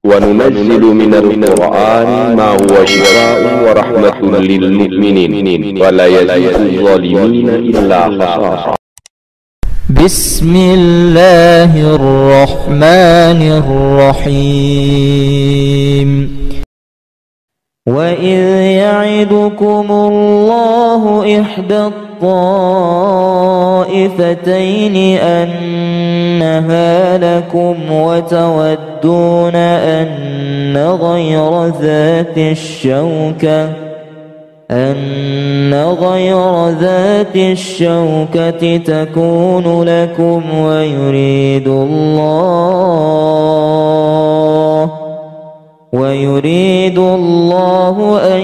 وننزل من القرآن ما هو شفاء ورحمة للمؤمنين ولا يزيد الظالمين إلا خسارا. بسم الله الرحمن الرحيم. وإذ يعدكم الله إحدى الطائفتين أنها لكم وتودون أن غير ذات الشوكة تكون لكم ويريد الله أن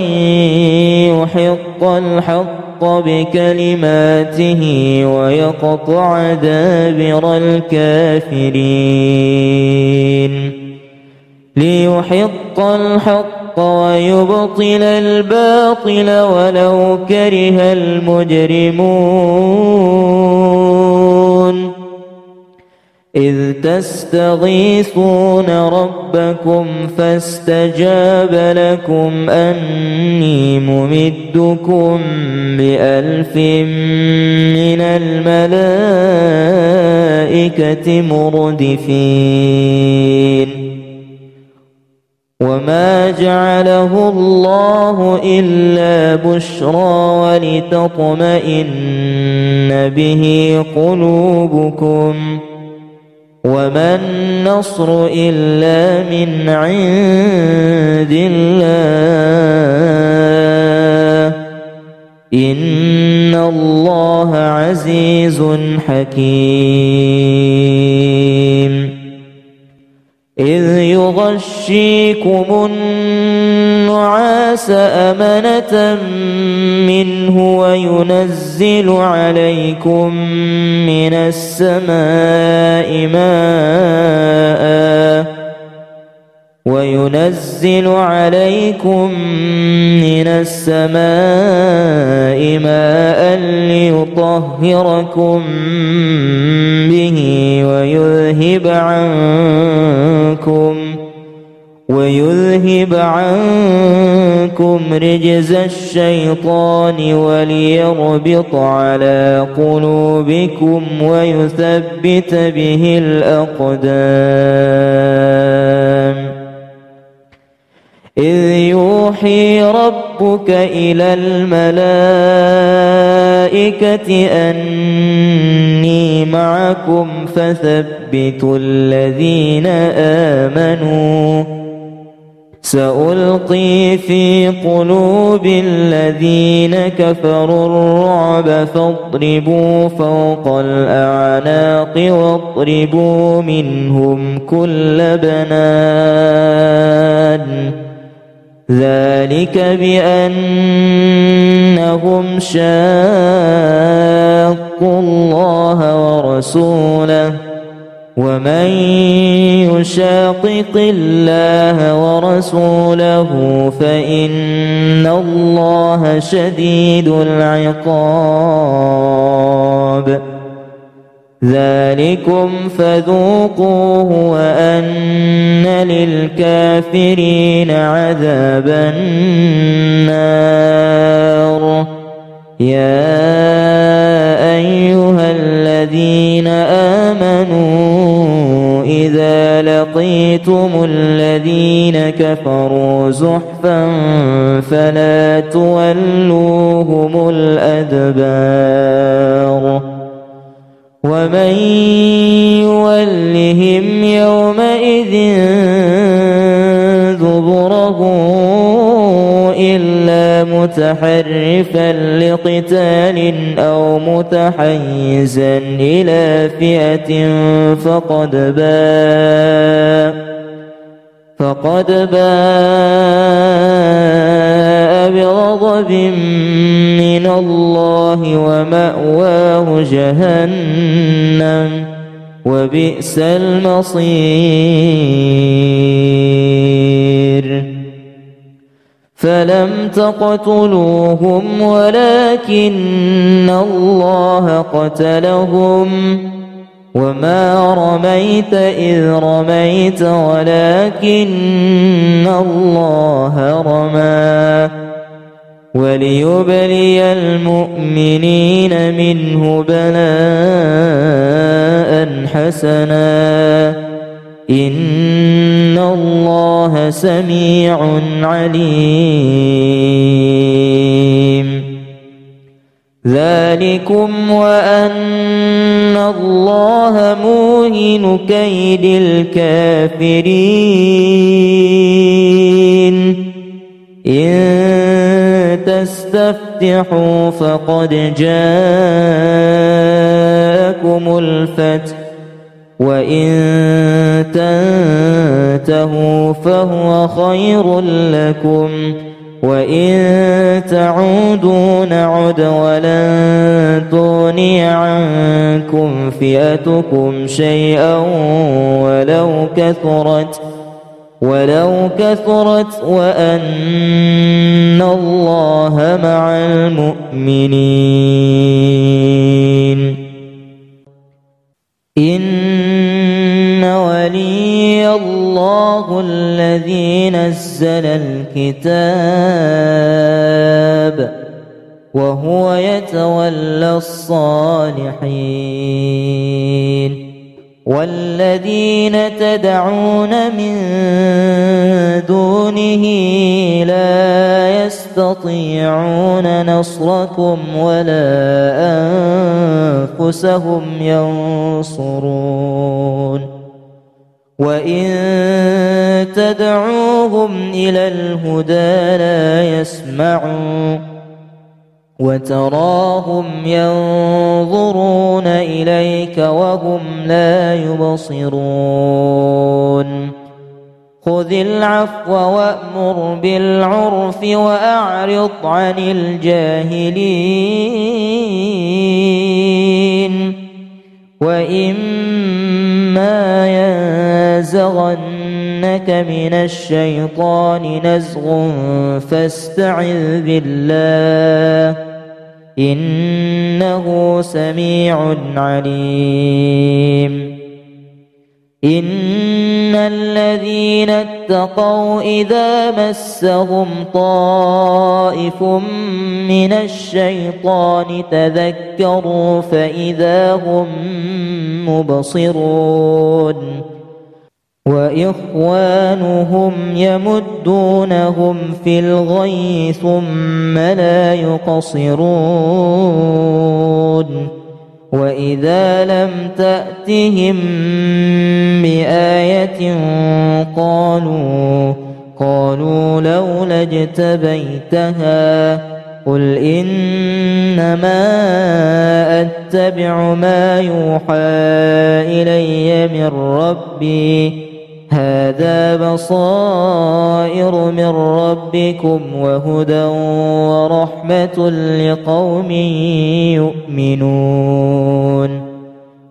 يحق الحق بكلماته ويقطع دابر الكافرين ليحق الحق ويبطل الباطل ولو كره المجرمون. إذ تستغيثون ربكم فاستجاب لكم أني ممدكم ب1000 من الملائكة مردفين. وما جعله الله إلا بشرى ولتطمئن به قلوبكم وما النصر إلا من عند الله إن الله عزيز حكيم. إذ يغشيكم النعاس أمنة منه وينزل عليكم من السماء ماء ليطهركم به ويذهب عنكم رجز الشيطان وليربط على قلوبكم ويثبت به الأقدام. إذ يوحي ربك إلى الملائكة أني معكم فثبتوا الذين آمنوا سألقي في قلوب الذين كفروا الرعب فاضربوا فوق الأعناق واضربوا منهم كل بنان. ذلك بأنهم شاقوا الله ورسوله ومن يشاقق الله ورسوله فإن الله شديد العقاب. ذلكم فذوقوه وأن للكافرين عذاب النار. يا أيها الذين آمنوا إذا لقيتم الذين كفروا زحفا فلا تولوهم الأدبار. ومن يولهم يومئذ دبره إلا متحرفا لقتال أو متحيزا إلى فئة فقد باء بغضب من الله ومأواه جهنم وبئس المصير. فلم تقتلوهم ولكن الله قتلهم وما رميت إذ رميت ولكن الله رمى وليبلي المؤمنين منه بلاء حسنا إن الله سميع عليم. ذلكم وأن الله موهن كيد الكافرين. إن تستفتحوا فقد جاءكم الفتح وإن تنتهوا فهو خير لكم وإن تعودوا نعد ولن تغني عنكم فئتكم شيئا ولو كثرت وأن الله مع المؤمنين. إن ولي الله الذي نزل الكتاب وهو يتولى الصالحين. والذين تدعون من دونه لا يستطيعون نصركم ولا أنفسهم ينصرون. وإن تدعوهم إلى الهدى لا يسمعون وتراهم ينظرون إليك وهم لا يبصرون. خذ العفو وأمر بالعرف وأعرض عن الجاهلين. وإما ينزغنك من الشيطان نزغ فاستعذ بالله إنه سميع عليم. إن الذين اتقوا إذا مسهم طائف من الشيطان تذكروا فإذا هم مبصرون. وإخوانهم يمدونهم في الغي ثم لا يقصرون. وإذا لم تأتهم بآية قالوا لولا اجتبيتها قل إنما أتبع ما يوحى إلي من ربي هذا بصائر من ربكم وهدى ورحمة لقوم يؤمنون.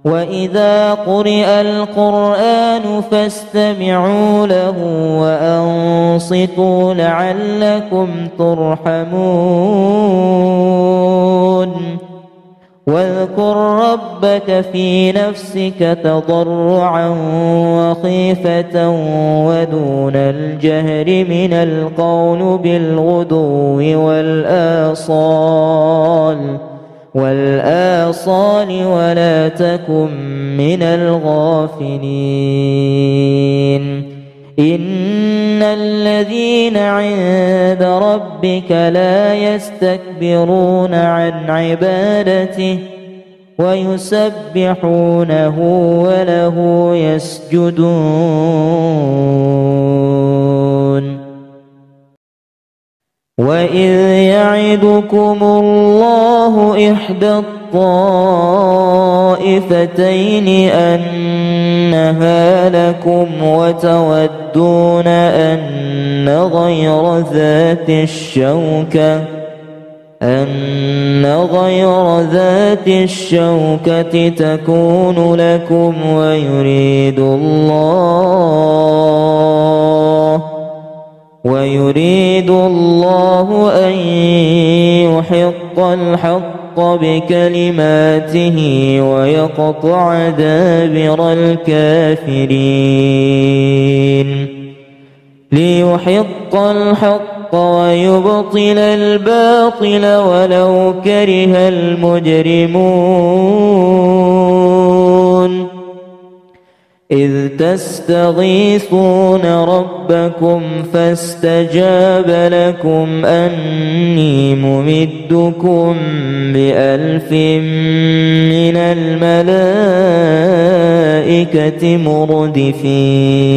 وإذا قرئ القرآن فاستمعوا له وأنصتوا لعلكم ترحمون. واذكر ربك في نفسك تضرعا وخيفة ودون الجهر من القول بالغدو والآصال ولا تكن من الغافلين. إن الذين عند ربك لا يستكبرون عن عبادته ويسبحونه وله يسجدون. وإذ يعدكم الله إحدى الطائفتين أنها لكم وتودون أن غير ذات الشوكة تكون لكم ويريد الله أن يحق الحق بكلماته ويقطع دابر الكافرين ليحق الحق ويبطل الباطل ولو كره المجرمون إذ تستغيثون ربكم فاستجاب لكم أني ممدكم ب1000 من الملائكة مردفين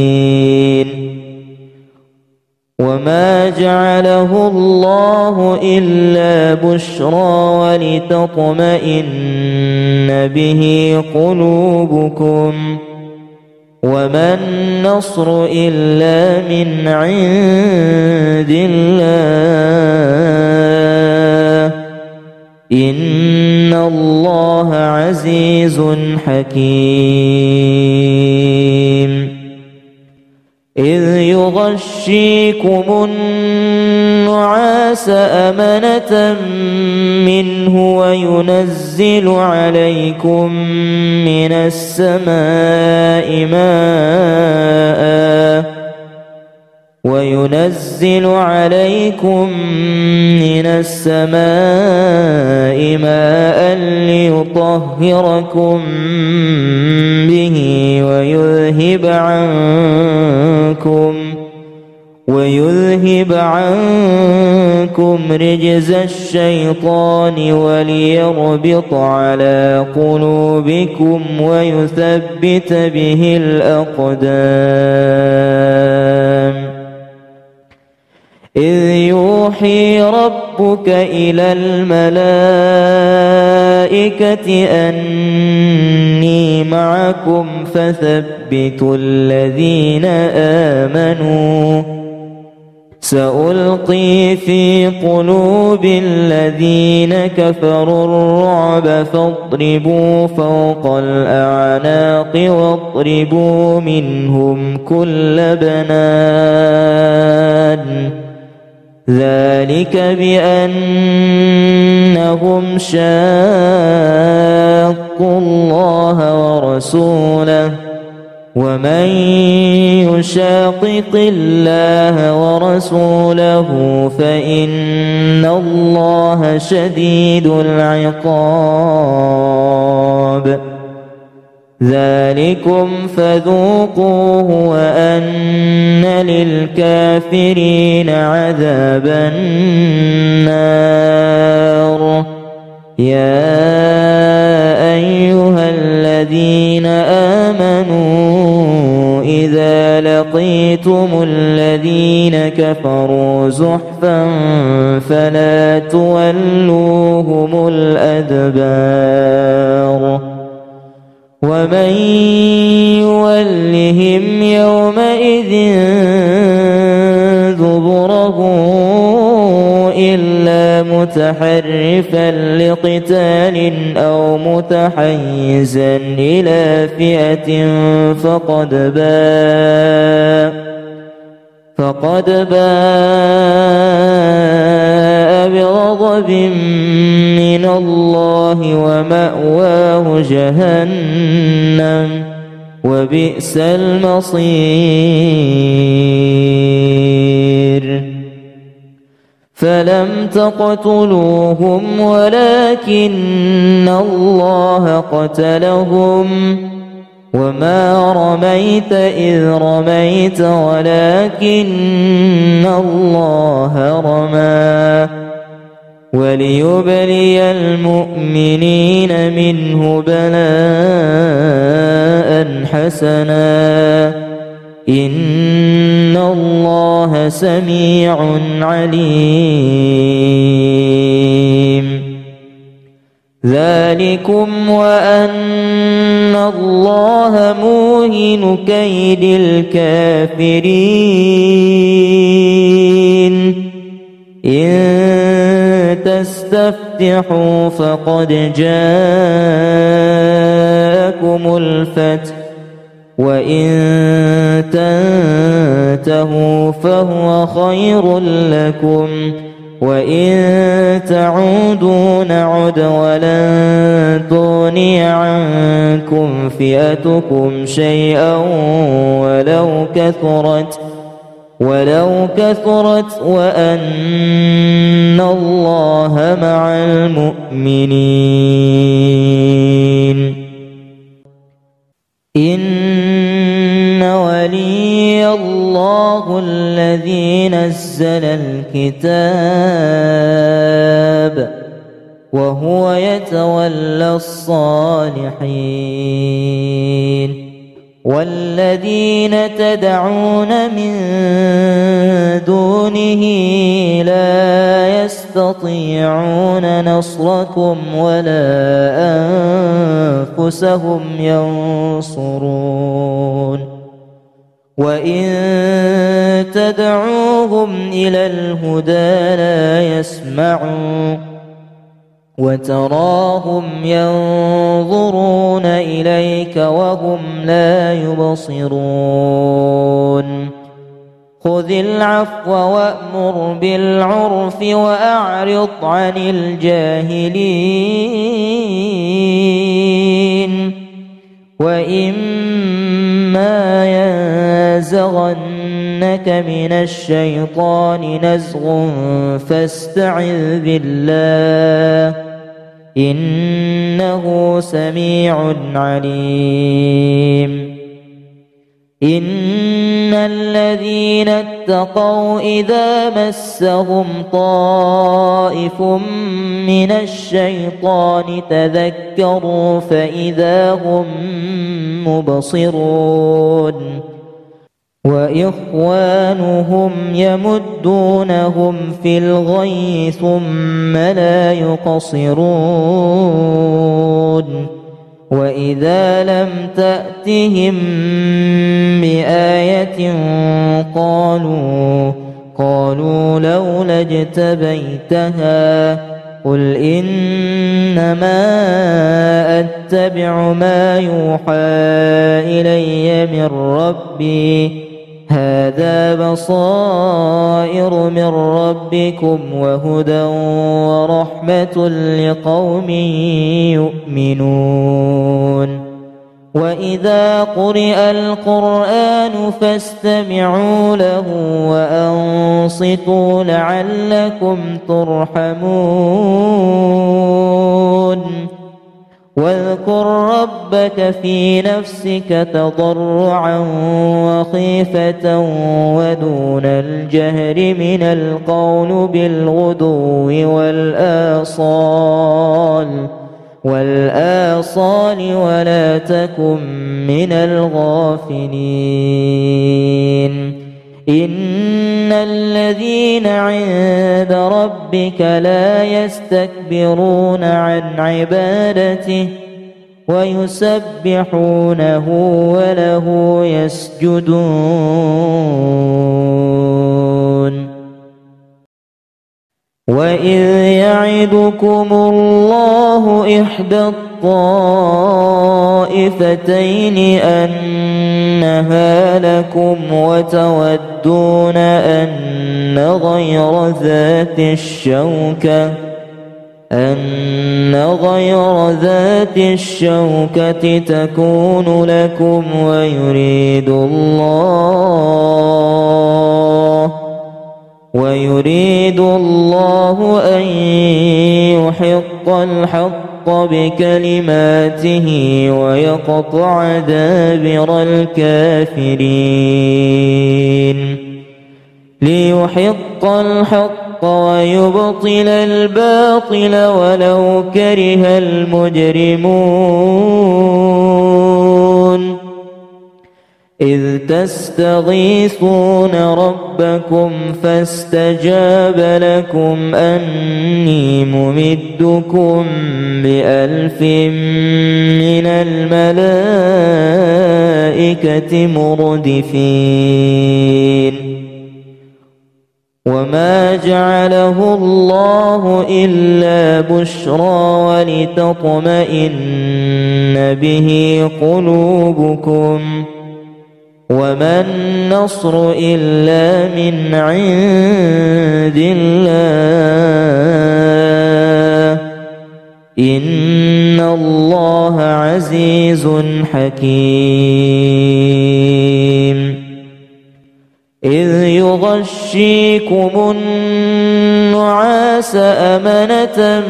وما جعله الله إلا بشرى ولتطمئن به قلوبكم وما النصر إلا من عند الله إن الله عزيز حكيم إذ يغشيكم النعاس أمنة منه وينزل عليكم من السماء ماء ليطهركم به ويذهب عنكم رجز الشيطان وليربط على قلوبكم ويثبت به الأقدام إذ يوحي ربك إلى الملائكة أني معكم فثبتوا الذين آمنوا سألقي في قلوب الذين كفروا الرعب فاضربوا فوق الأعناق واضربوا منهم كل بنان ذلك بأنهم شاقوا الله ورسوله ومن يشاقق الله ورسوله فإن الله شديد العقاب ذلكم فذوقوه وأن للكافرين عذاب النار يا أيها الذين آمنوا إذا لقيتم الذين كفروا زحفا فلا تولوهم الأدبار ومن يولهم يومئذ دبره إلا متحرفا لقتال أو متحيزا إلى فئة فقد باء بغضب من الله ومأواه جهنم وبئس المصير فلم تقتلوهم ولكن الله قتلهم وما رميت إذ رميت ولكن الله رمى وليبلي المؤمنين منه بلاء حسنا إن الله سميع عليم ذلكم وأن الله موهن كيد الكافرين إن تستفتحوا فقد جاءكم الفتح وإن تنتهوا فهو خير لكم وإن تعودوا نعد ولن تغني عنكم فئتكم شيئا ولو كثرت وأن الله مع المؤمنين. إن ولي الله الذي نزل الكتاب وهو يتولى الصالحين. والذين تدعون من دونه لا يستطيعون نصركم ولا أنفسهم ينصرون. وإن تدعوهم إلى الهدى لا يسمعون وتراهم ينظرون إليك وهم لا يبصرون. خذ العفو وأمر بالعرف وأعرض عن الجاهلين. وإما ينزغنك من الشيطان نزغ فاستعذ بالله إنه سميع عليم. إن الذين اتقوا إذا مسهم طائف من الشيطان تذكروا فإذا هم مبصرون. وإخوانهم يمدونهم في الغي ثم لا يقصرون. وإذا لم تأتهم بآية قالوا لولا اجتبيتها قل إنما أتبع ما يوحى إلي من ربي هذا بصائر من ربكم وهدى ورحمة لقوم يؤمنون. وإذا قرئ القرآن فاستمعوا له وأنصتوا لعلكم ترحمون. واذكر ربك في نفسك تضرعا وخيفة ودون الجهر من القول بالغدو والآصال ولا تكن من الغافلين. إن الذين عند ربك لا يستكبرون عن عبادته ويسبحونه وله يسجدون. وإذ يعدكم الله إحدى الطائفتين أنها لكم وتودون أن غير ذات الشوكة تكون لكم ويريد الله أن يحق الحق بكلماته ويقطع دابر الكافرين. ليحق الحق ويبطل الباطل ولو كره المجرمون. إذ تستغيثون ربكم فاستجاب لكم أني ممدكم ب1000 من الملائكة مردفين. وما جعله الله إلا بشرى ولتطمئن به قلوبكم وما النصر إلا من عند الله إن الله عزيز حكيم إذ يغشيكم النعاس أمنة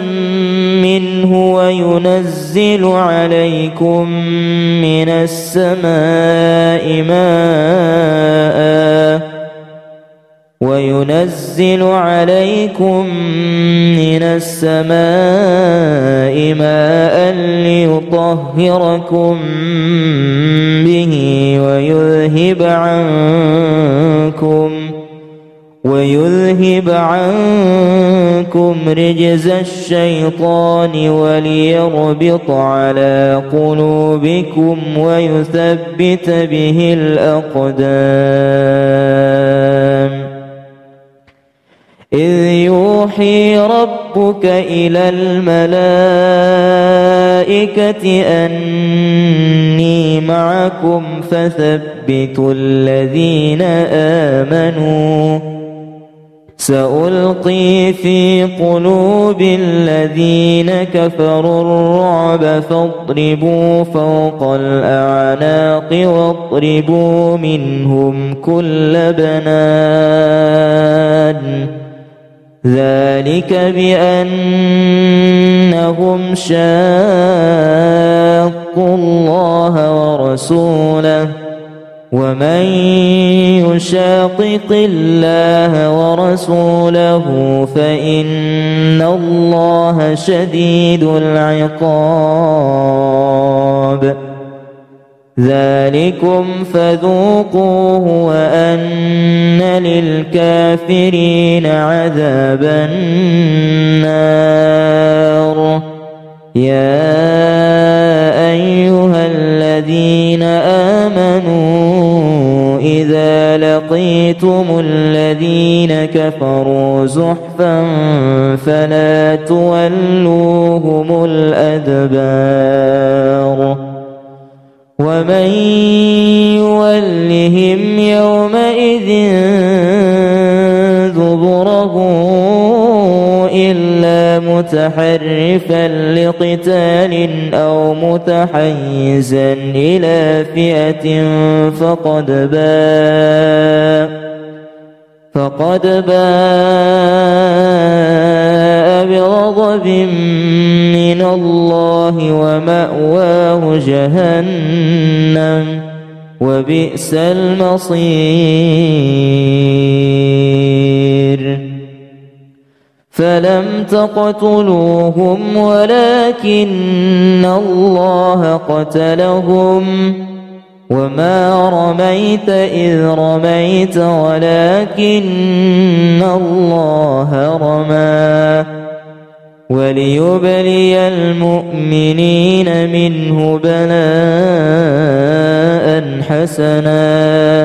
منه وينزل عليكم من السماء ماء ليطهركم به ويذهب عنكم رجز الشيطان وليربط على قلوبكم ويثبت به الأقدام إذ يوحي ربك إلى الملائكة أني معكم فثبتوا الذين آمنوا سألقي في قلوب الذين كفروا الرعب فاضربوا فوق الأعناق واضربوا منهم كل بنان ذلك بأنهم شاقوا الله ورسوله ومن يشاقق الله ورسوله فإن الله شديد العقاب ذلكم فذوقوه وأن للكافرين عذاب النار يا أيها الذين آمنوا إذا لقيتم الذين كفروا زحفا فلا تولوهم الأدبار ومن يولهم يومئذ دبره إلا متحرفا لقتال أو متحيزا إلى فئة فقد باء بغضب من الله ومأواه جهنم وبئس المصير فلم تقتلوهم ولكن الله قتلهم وما رميت إذ رميت ولكن الله رمى وليبلي المؤمنين منه بلاء حسنا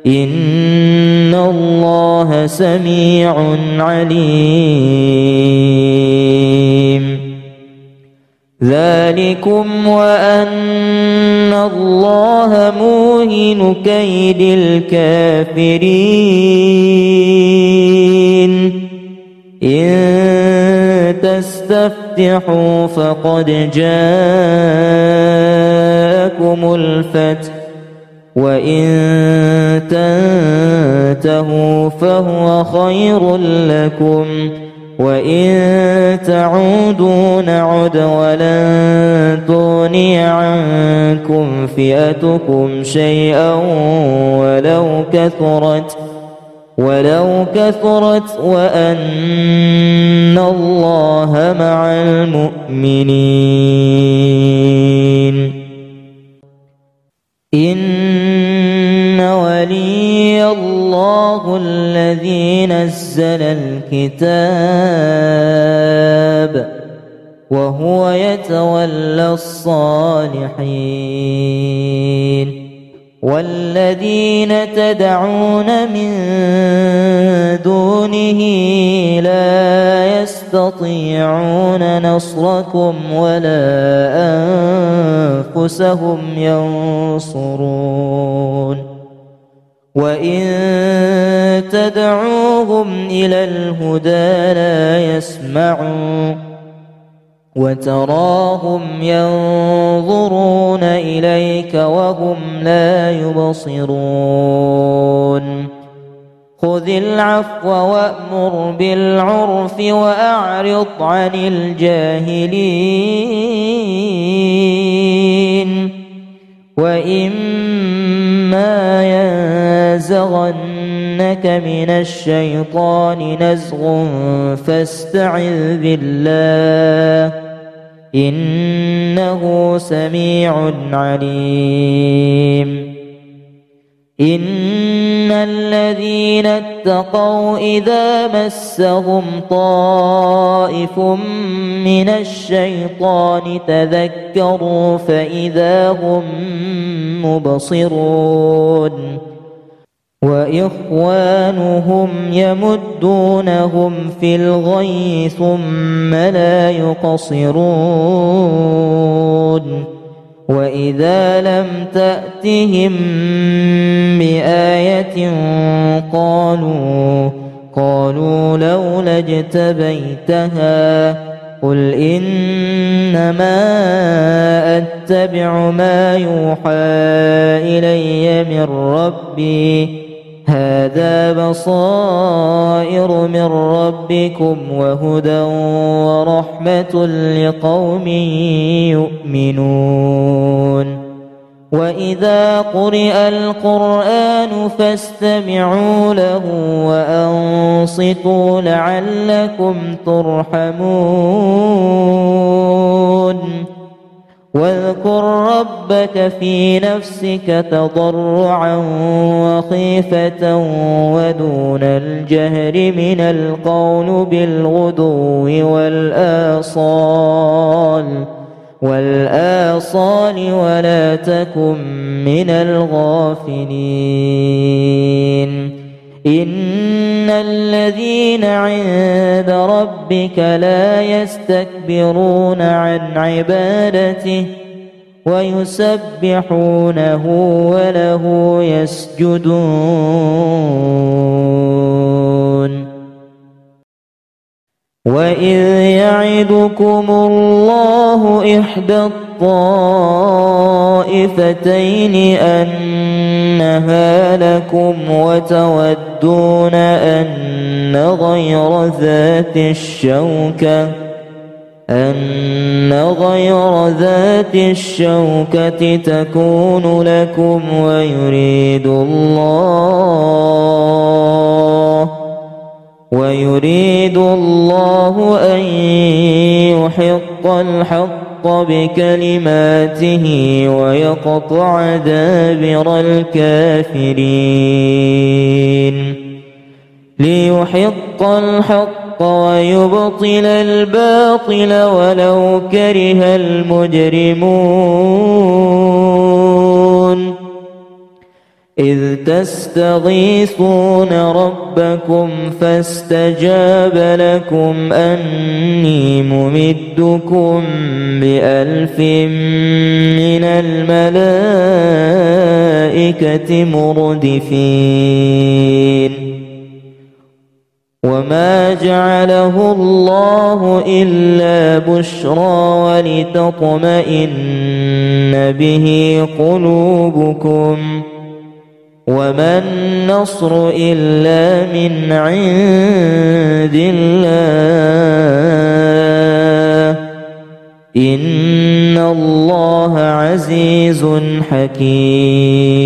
إن الله سميع عليم ذلكم وأن الله موهن كيد الكافرين إن تستفتحوا فقد جاءكم الفتح وإن تنتهوا فهو خير لكم وإن تعودوا نعد ولن تغني عنكم فئتكم شيئا ولو كثرت وأن الله مع المؤمنين إن ولي الله الذي نزل الكتاب وهو يتولى الصالحين والذين تدعون من دونه لا يستطيعون نصركم ولا أنفسهم ينصرون وإن تدعوهم إلى الهدى لا يسمعوا وتراهم ينظرون إليك وهم لا يبصرون خذ العفو وأمر بالعرف وأعرض عن الجاهلين وإما ينزغنك من الشيطان نزغ فاستعذ بالله إنه سميع عليم إن الذين اتقوا إذا مسهم طائف من الشيطان تذكروا فإذا هم مبصرون وإخوانهم يمدونهم في الغي ثم لا يقصرون وإذا لم تأتهم بآية قالوا لولا اجتبيتها قل إنما أتبع ما يوحى إلي من ربي هذا بصائر من ربكم وهدى ورحمة لقوم يؤمنون وإذا قرئ القرآن فاستمعوا له وأنصتوا لعلكم ترحمون واذكر ربك في نفسك تضرعا وخيفة ودون الجهر من القول بالغدو والآصال ولا تكن من الغافلين إن الذين عند ربك لا يستكبرون عن عبادته ويسبحونه وله يسجدون وإذ يعدكم الله إحدى الطائفتين أنها لكم وتودون أن غير ذات الشوكة تكون لكم ويريد الله أن يحق الحق بكلماته ويقطع دابر الكافرين ليحق الحق ويبطل الباطل ولو كره المجرمون إذ تستغيثون ربكم فاستجاب لكم أني ممدكم ب1000 من الملائكة مردفين وما جعله الله إلا بشرى ولتطمئن به قلوبكم وما النصر إلا من عند الله إن الله عزيز حكيم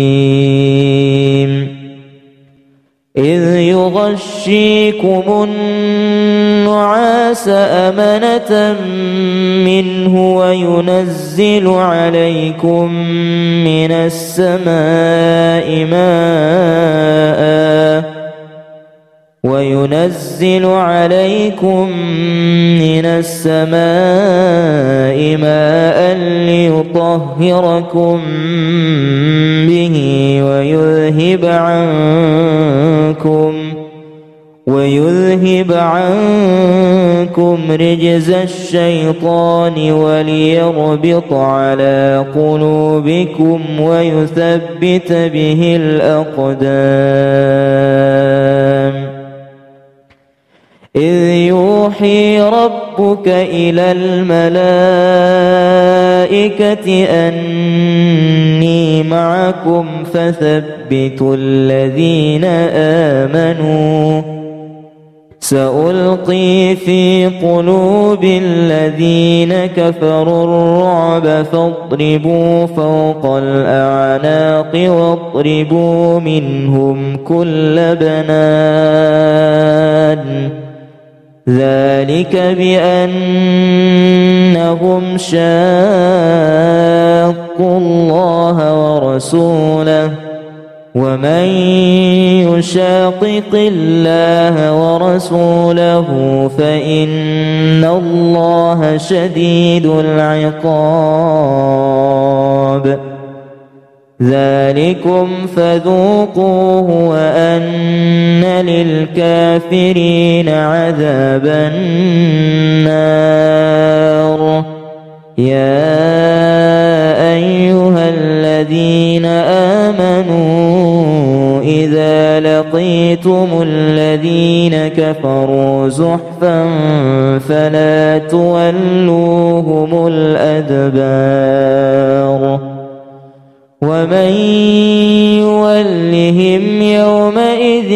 إذ يغشيكم النعاس أمنة منه وينزل عليكم من السماء ماء ليطهركم به ويذهب عنكم رجز الشيطان وليربط على قلوبكم ويثبت به الأقدام إذ يوحي ربك إلى الملائكة أني معكم فثبتوا الذين آمنوا سألقي في قلوب الذين كفروا الرعب فاضربوا فوق الأعناق واضربوا منهم كل بنان ذلك بأنهم شاقوا الله ورسوله ومن يشاقق الله ورسوله فإن الله شديد العقاب ذلكم فذوقوه وأن للكافرين عذاب النار يا أيها الذين آمنوا إذا لقيتم الذين كفروا زحفا فلا تولوهم الأدبار ومن يولهم يومئذ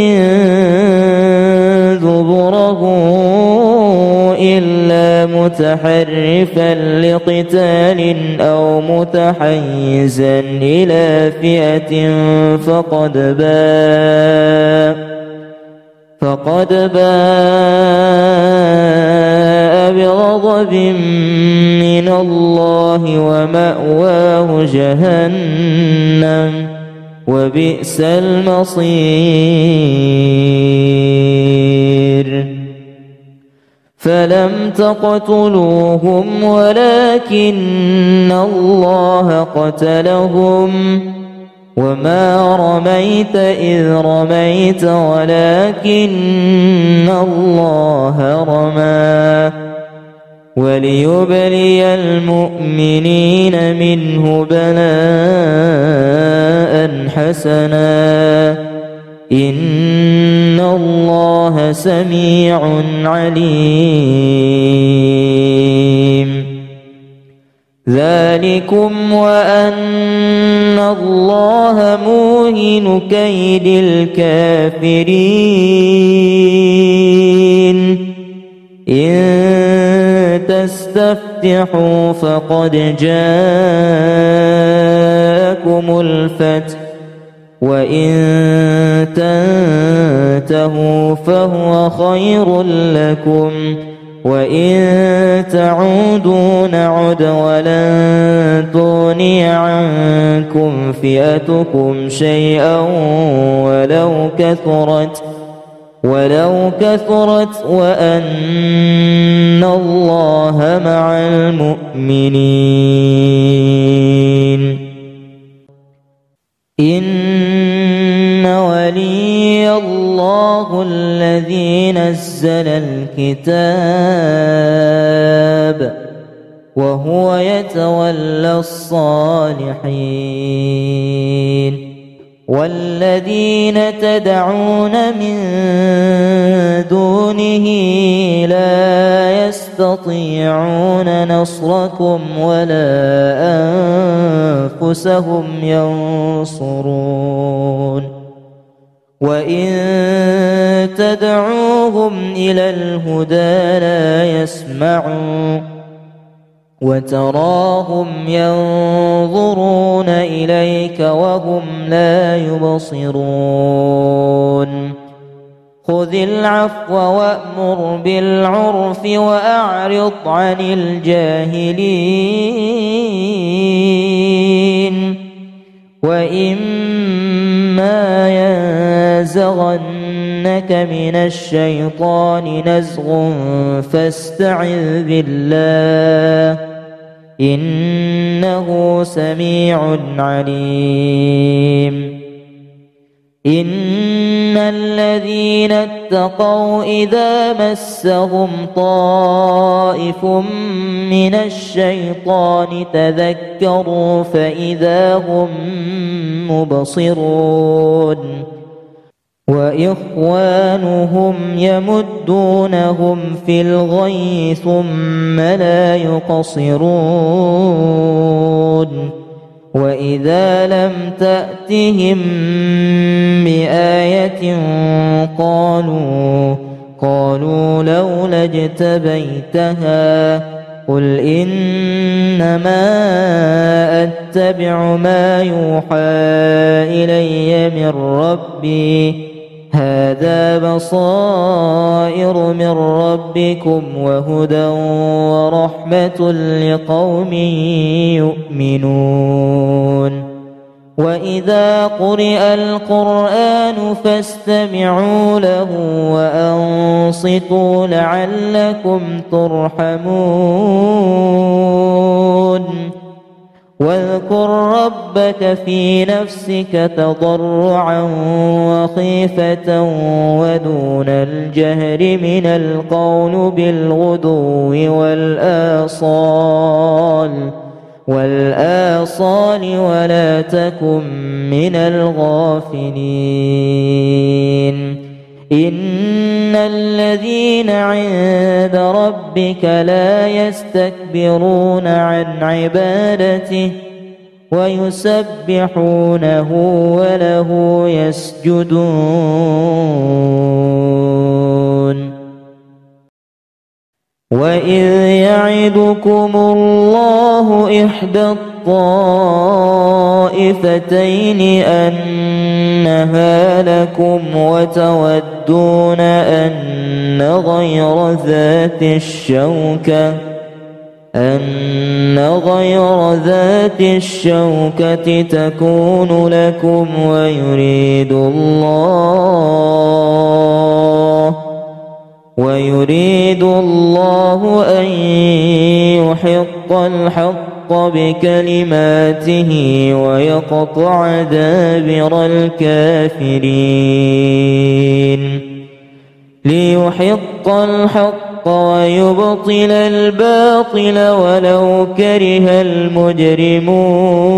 دبره إلا متحرفا لقتال أو متحيزا إلى فئة فقد باء بغضب من الله ومأواه جهنم وبئس المصير فلم تقتلوهم ولكن الله قتلهم وما رميت إذ رميت ولكن الله رمى وليبلي المؤمنين منه بلاء حسنا إن الله سميع عليم ذلكم وأن الله موهن كيد الكافرين إن تستفتحوا فقد جاءكم الفتح وإن تنتهوا فهو خير لكم وإن تعودوا نعد ولن تغني عنكم فئتكم شيئا ولو كثرت وأن الله مع المؤمنين إن ولي الله الذي نزل الكتاب وهو يتولى الصالحين والذين تدعون من دونه لا يستطيعون نصركم ولا أنفسهم ينصرون وإن تدعوهم إلى الهدى لا يسمعون وتراهم ينظرون إليك وهم لا يبصرون خذ العفو وأمر بالعرف وأعرض عن الجاهلين وإما ينزغنك من الشيطان نزغ فاستعذ بالله إنه سميع عليم إن الذين اتقوا إذا مسهم طائف من الشيطان تذكروا فإذا هم مبصرون وإخوانهم يمدونهم في الغي ثم لا يقصرون وإذا لم تأتهم بآية قالوا لولا اجتبيتها قل إنما أتبع ما يوحى إلي من ربي هذا بصائر من ربكم وهدى ورحمة لقوم يؤمنون وإذا قرئ القرآن فاستمعوا له وأنصتوا لعلكم ترحمون واذكر ربك في نفسك تضرعا وخيفة ودون الجهر من القول بالغدو والآصال ولا تكن من الغافلين إن الذين عند ربك لا يستكبرون عن عبادته ويسبحونه وله يسجدون وإذ يعدكم الله إحدى الطائفتين أنها لكم وتودون أن غير ذات الشوكة تكون لكم ويريد الله أن يحق الحق بكلماته ويقطع دابر الكافرين ليحق الحق ويبطل الباطل ولو كره المجرمون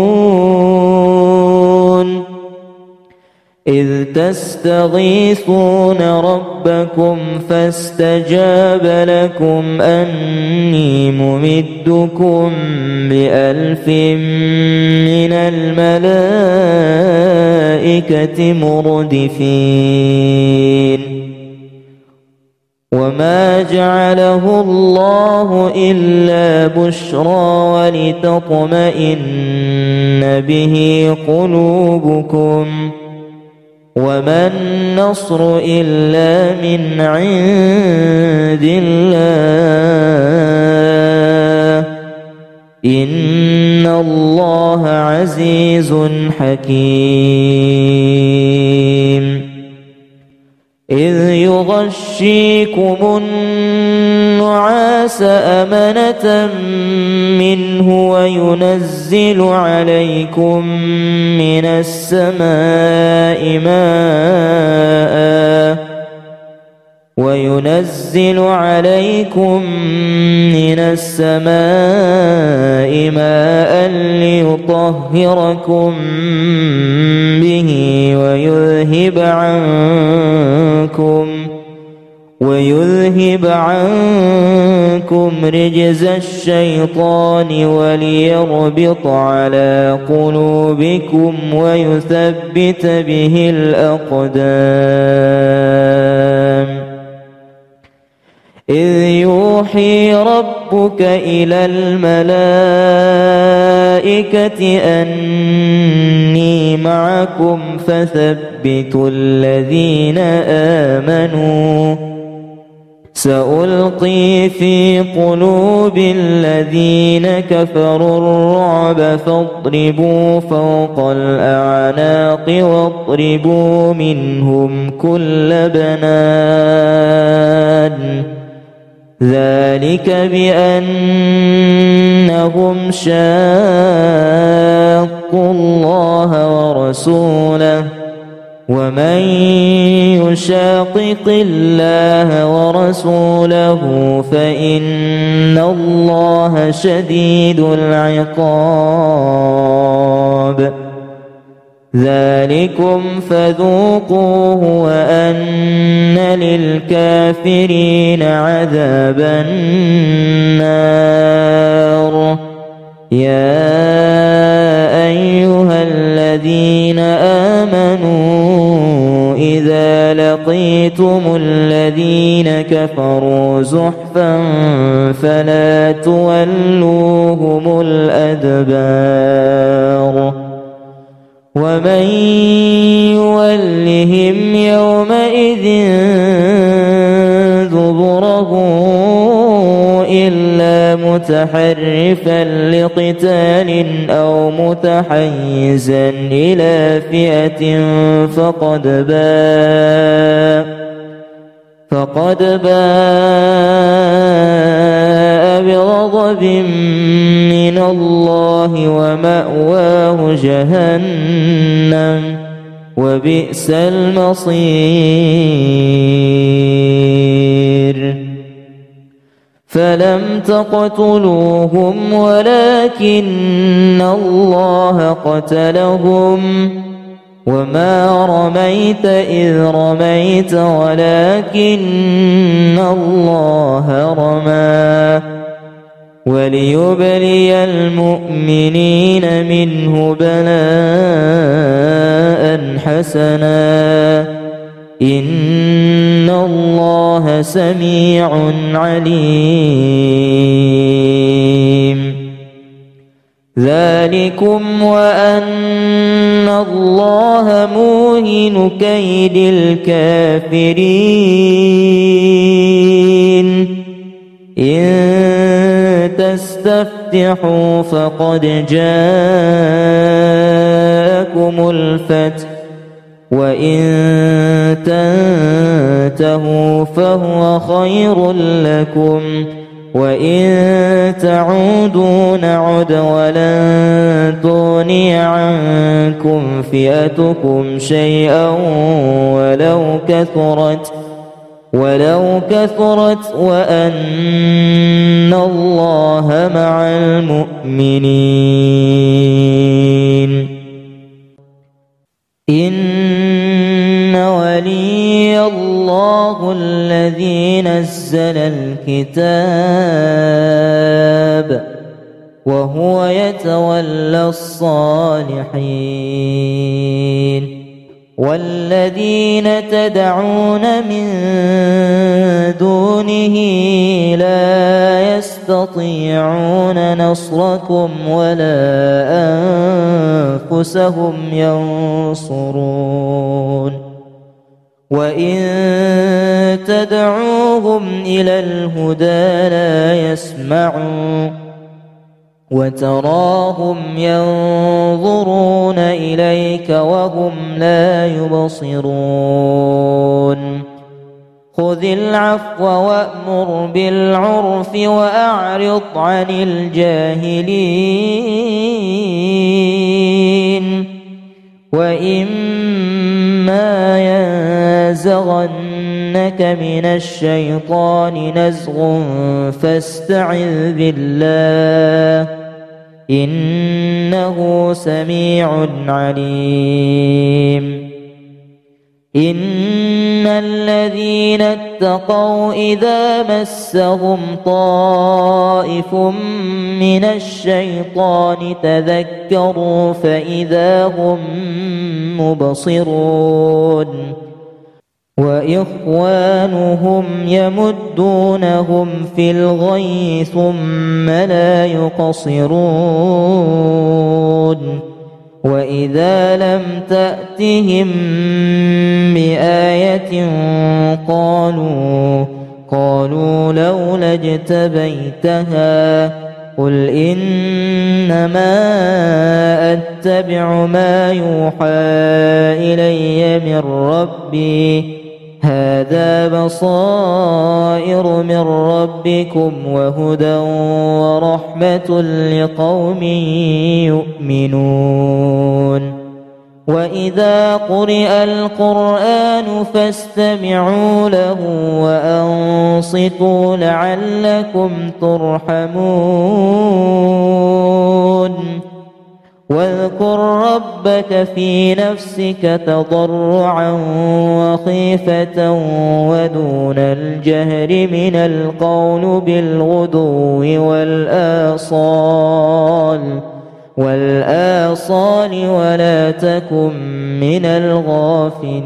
إذ تستغيثون ربكم فاستجاب لكم أني ممدكم ب1000 من الملائكة مردفين وما جعله الله إلا بشرى ولتطمئن به قلوبكم وما النصر إلا من عند الله إن الله عزيز حكيم إذ يغشيكم النعاس أمنة منه وينزل عليكم من السماء ماء ليطهركم به ويذهب عنكم رجز الشيطان وليربط على قلوبكم ويثبت به الأقدام إذ يوحي ربك إلى الملائكة أني معكم فثبتوا الذين آمنوا سألقي في قلوب الذين كفروا الرعب فاضربوا فوق الأعناق واضربوا منهم كل بنان ذلك بأنهم شاقوا الله ورسوله ومن يشاقق الله ورسوله فإن الله شديد العقاب ذلكم فذوقوه وأن للكافرين عذاب النار يا أيها الذين آمنوا إذا لقيتم الذين كفروا زحفا فلا تولوهم الأدبار ومن يولهم يومئذ دبره إلا متحرفا لقتال أو متحيزا إلى فئة فقد باء بغضب من الله ومأواه جهنم وبئس المصير فلم تقتلوهم ولكن الله قتلهم وما رميت إذ رميت ولكن الله رمى وليبلي المؤمنين منه بلاء حسنا إن الله سميع عليم ذلكم وأن الله موهن كيد الكافرين إن تستفتحوا فقد جاءكم الفتح وإن تنتهوا فهو خير لكم وإن تعودوا نعد ولن تغني عنكم فئتكم شيئا ولو كثرت وأن الله مع المؤمنين إن ولي الله الذي نزل الكتاب وهو يتولى الصالحين والذين تدعون من دونه لا يستطيعون نصركم ولا أنفسهم ينصرون وإن تدعوهم إلى الهدى لا يسمعون وتراهم ينظرون إليك وهم لا يبصرون خذ العفو وأمر بالعرف وأعرض عن الجاهلين وإما ينزغنك من الشيطان نزغ فاستعذ بالله إنه سميع عليم إن الذين اتقوا إذا مسهم طائف من الشيطان تذكروا فإذا هم مبصرون وإخوانهم يمدونهم في الغي ثم لا يقصرون وإذا لم تأتهم بآية قالوا لولا اجتبيتها قل إنما أتبع ما يوحى إلي من ربي هذا بصائر من ربكم وهدى ورحمة لقوم يؤمنون وإذا قرئ القرآن فاستمعوا له وأنصتوا لعلكم ترحمون واذكر ربك في نفسك تضرعا وخيفة ودون الجهر من القول بالغدو والآصال ولا تكن من الغافلين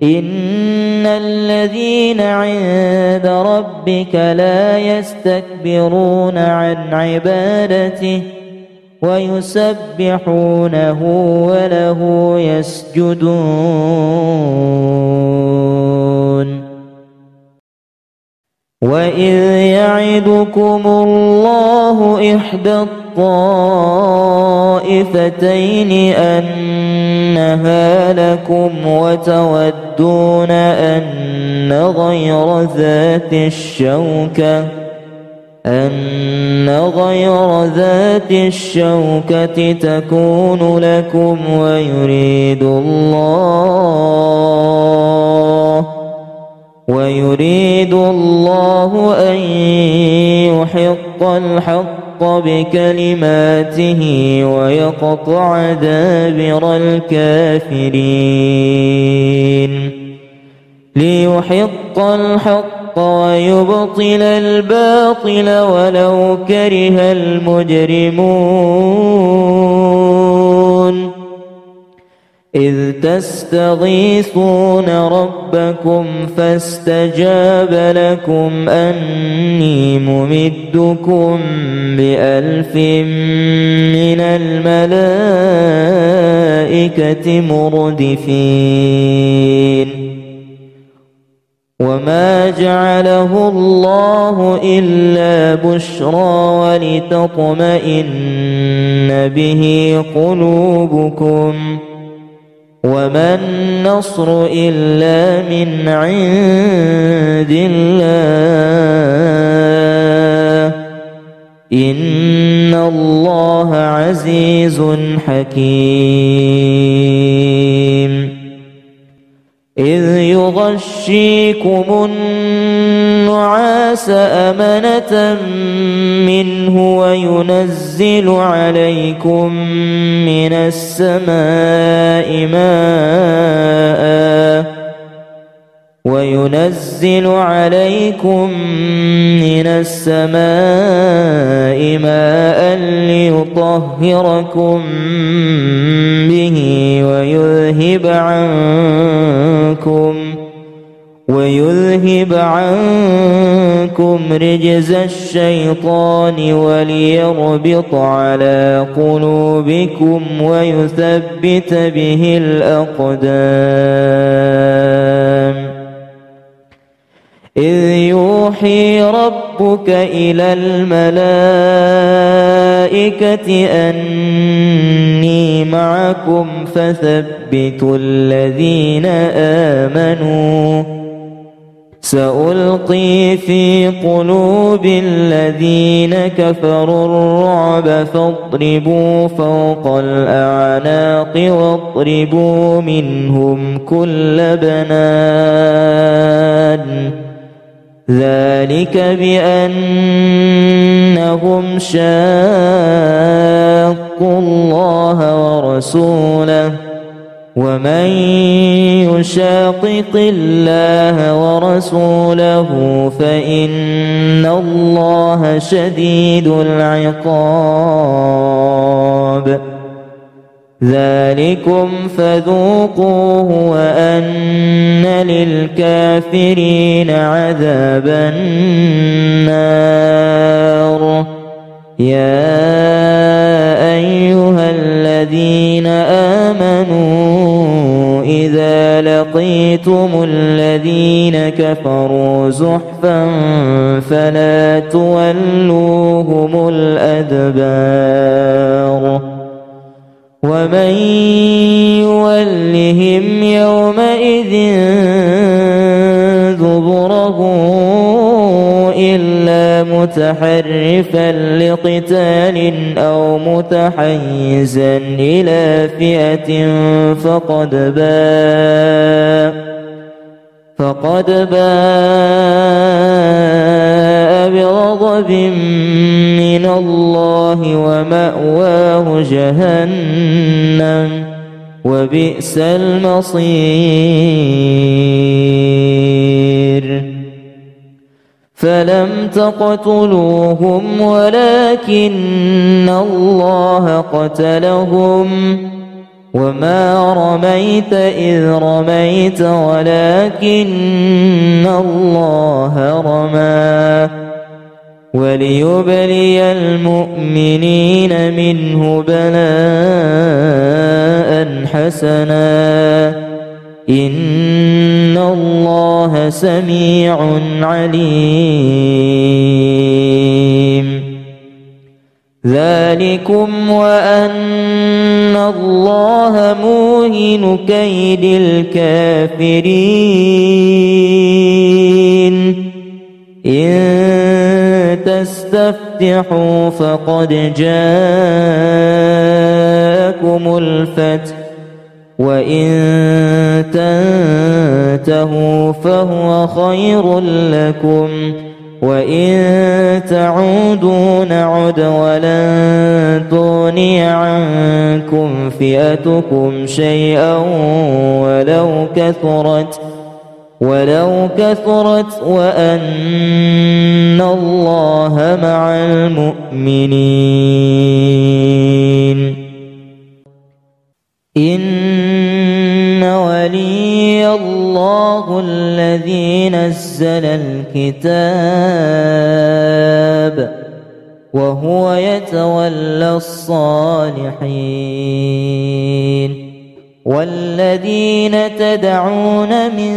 إن الذين عند ربك لا يستكبرون عن عبادته ويسبحونه وله يسجدون وإذ يعدكم الله إحدى الطائفتين أنها لكم وتودون أن غير ذات الشوكة تكون لكم ويريد الله أن يحق الحق بكلماته ويقطع دابر الكافرين ليحق الحق ويبطل الباطل ولو كره المجرمون إذ تستغيثون ربكم فاستجاب لكم أني ممدكم ب1000 من الملائكة مردفين وما جعله الله إلا بشرى ولتطمئن به قلوبكم وما النصر إلا من عند الله إن الله عزيز حكيم إذ يغشيكم النعاس أمنة منه وينزل عليكم من السماء ماء ليطهركم به ويذهب عنكم رجز الشيطان وليربط على قلوبكم ويثبت به الأقدام إذ يوحي ربك إلى الملائكة أني معكم فثبتوا الذين آمنوا سألقي في قلوب الذين كفروا الرعب فاضربوا فوق الأعناق واضربوا منهم كل بنان ذلك بأنهم شاقوا الله ورسوله ومن يشاقق الله ورسوله فإن الله شديد العقاب ذلكم فذوقوه وأن للكافرين عذاب النار يا أيها الذين آمنوا إذا لقيتم الذين كفروا زحفا فلا تولوهم الأدبار ومن يولهم يومئذ دبره إلا متحرفا لقتال أو متحيزا إلى فئة فقد باء بغضب من الله ومأواه جهنم وبئس المصير. فلم تقتلوهم ولكن الله قتلهم وما رميت إذ رميت ولكن الله رمى وليبلي المؤمنين منه بلاء حسنا إن الله سميع عليم. ذلكم وأن الله موهن كيد الكافرين. إن تستفتحوا فقد جاءكم الفتح وإن تنتهوا فهو خير لكم وإن تعودوا نعد ولن تغني عنكم فئتكم شيئا ولو كثرت وأن الله مع المؤمنين. إن ولي الله الذي نزل الكتاب وهو يتولى الصالحين. والذين تدعون من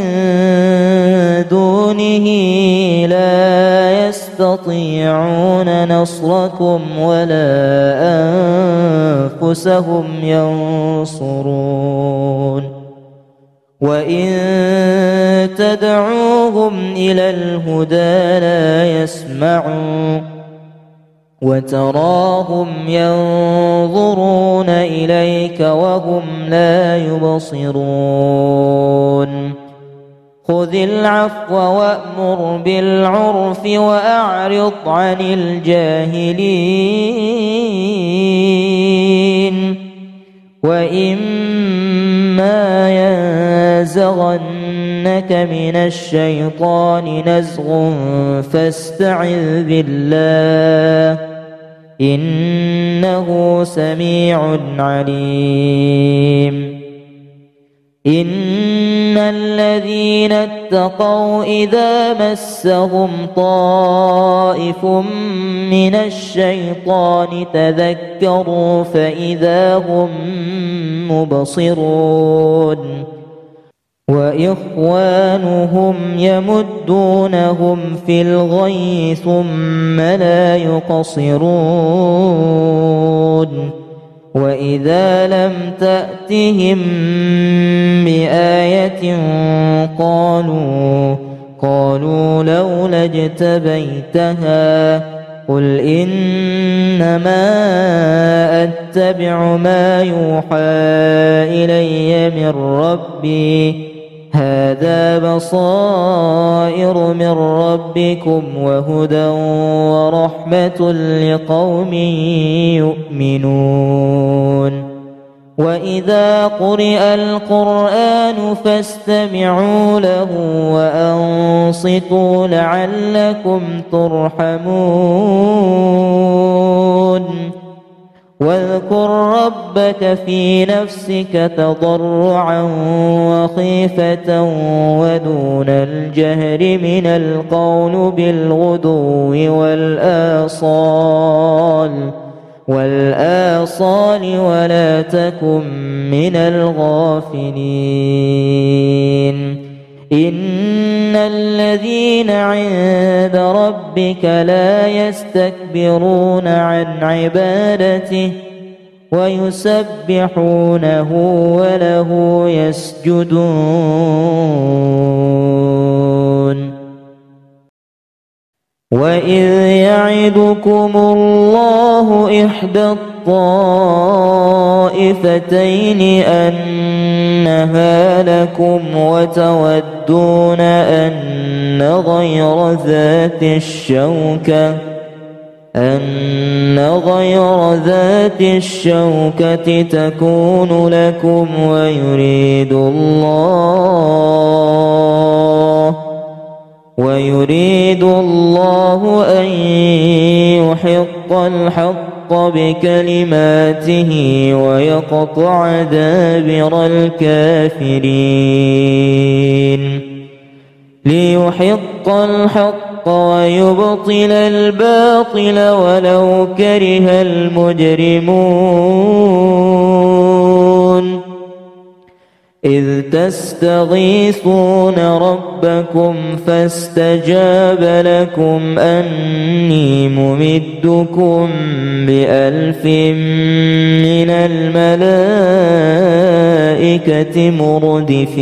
دونه لا يستطيعون نصركم ولا أنفسهم ينصرون. وإن تدعوهم إلى الهدى لا يسمعون وتراهم ينظرون إليك وهم لا يبصرون. خذ العفو وأمر بالعرف وأعرض عن الجاهلين. وإما ينزغنك من الشيطان نزغ فاستعذ بالله إنه سميع عليم. إن الذين اتقوا إذا مسهم طائف من الشيطان تذكروا فإذا هم مبصرون. وإخوانهم يمدونهم في الغي ثم لا يقصرون. وإذا لم تأتهم بآية قالوا لولا اجتبيتها قل إنما أتبع ما يوحى إلي من ربي هذا بصائر من ربكم وهدى ورحمة لقوم يؤمنون. وإذا قرئ القرآن فاستمعوا له وأنصتوا لعلكم ترحمون. واذكر ربك في نفسك تضرعا وخيفة ودون الجهر من القول بالغدو والآصال ولا تكن من الغافلين. إن الذين عند ربك لا يستكبرون عن عبادته ويسبحونه وله يسجدون. وإذ يعدكم الله إحدى الطائفتين أنها لكم وتودون أن غير ذات الشوكة تكون لكم ويريد الله أن يحق الحق بكلماته ويقطع دابر الكافرين ليحق الحق ويبطل الباطل ولو كره المجرمون إذ تستغيثون ربكم فاستجاب لكم أني ممدكم ب1000 من الملائكة مردفين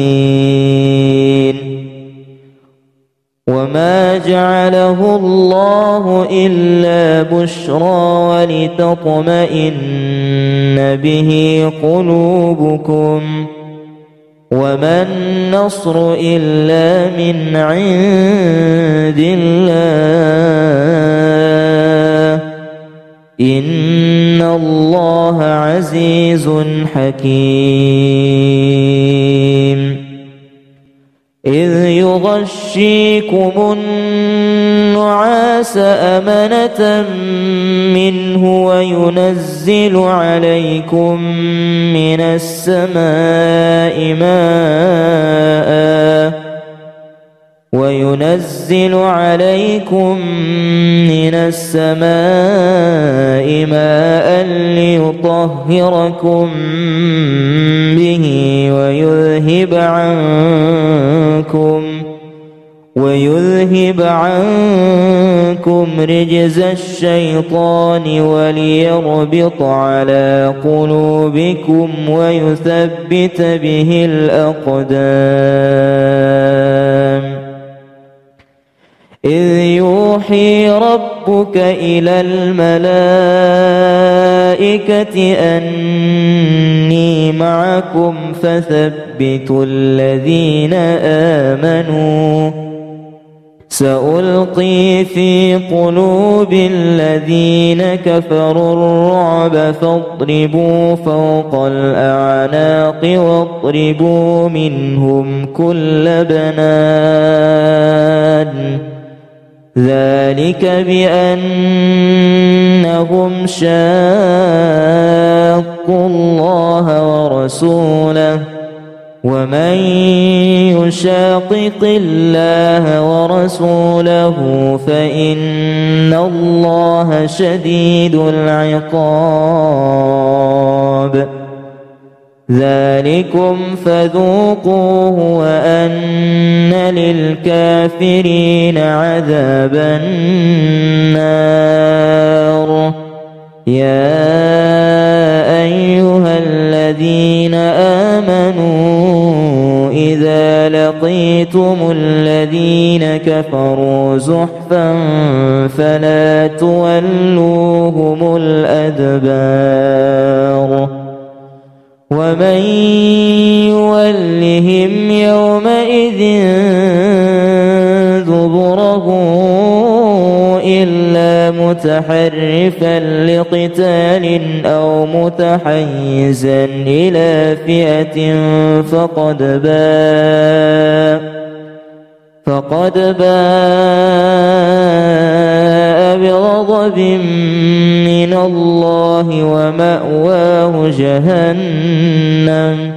وما جعله الله إلا بشرى ولتطمئن به قلوبكم وما النصر إلا من عند الله إن الله عزيز حكيم إذ يغشيكم النعاس أمنة منه وينزل عليكم من السماء ماء ليطهركم به ويذهب عنكم رجز الشيطان وليربط على قلوبكم ويثبت به الأقدام إذ يوحي ربك إلى الملائكة أني معكم فثبتوا الذين آمنوا سألقي في قلوب الذين كفروا الرعب فاضربوا فوق الأعناق واضربوا منهم كل بنان ذلك بأنهم شاقوا الله ورسوله ومن يشاقق الله ورسوله فإن الله شديد العقاب ذلكم فذوقوه وأن للكافرين عذاب النار يا أيها الذين آمنوا إذا لقيتم الذين كفروا زحفا فلا تولوهم الأدبار ومن يولهم يومئذ دبره إلا متحرفا لقتال أو متحيزا إلى فئة فقد باء بغضب من الله ومأواه جهنم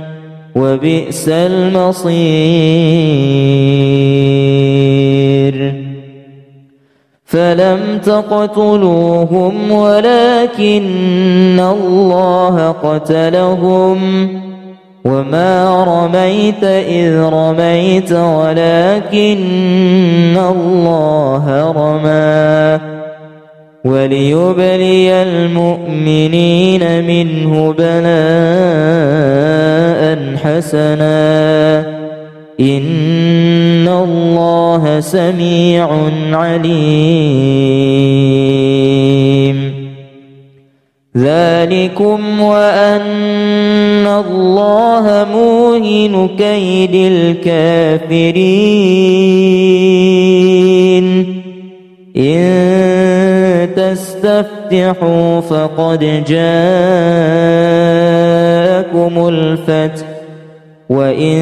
وبئس المصير فلم تقتلوهم ولكن الله قتلهم وما رميت إذ رميت ولكن الله رمى وليبلي المؤمنين منه بلاء حسنا إن الله سميع عليم ذلكم وأن الله موهن كيد الكافرين إن تستفتحوا فقد جاءكم الفتح وإن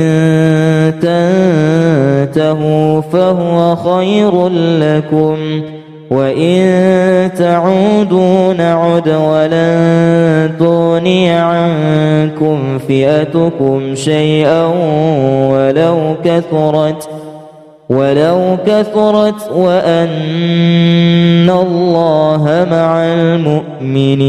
تنتهوا فهو خير لكم وإن تعودوا نعد ولن تغني عنكم فئتكم شيئا ولو كثرت وأن الله مع المؤمنين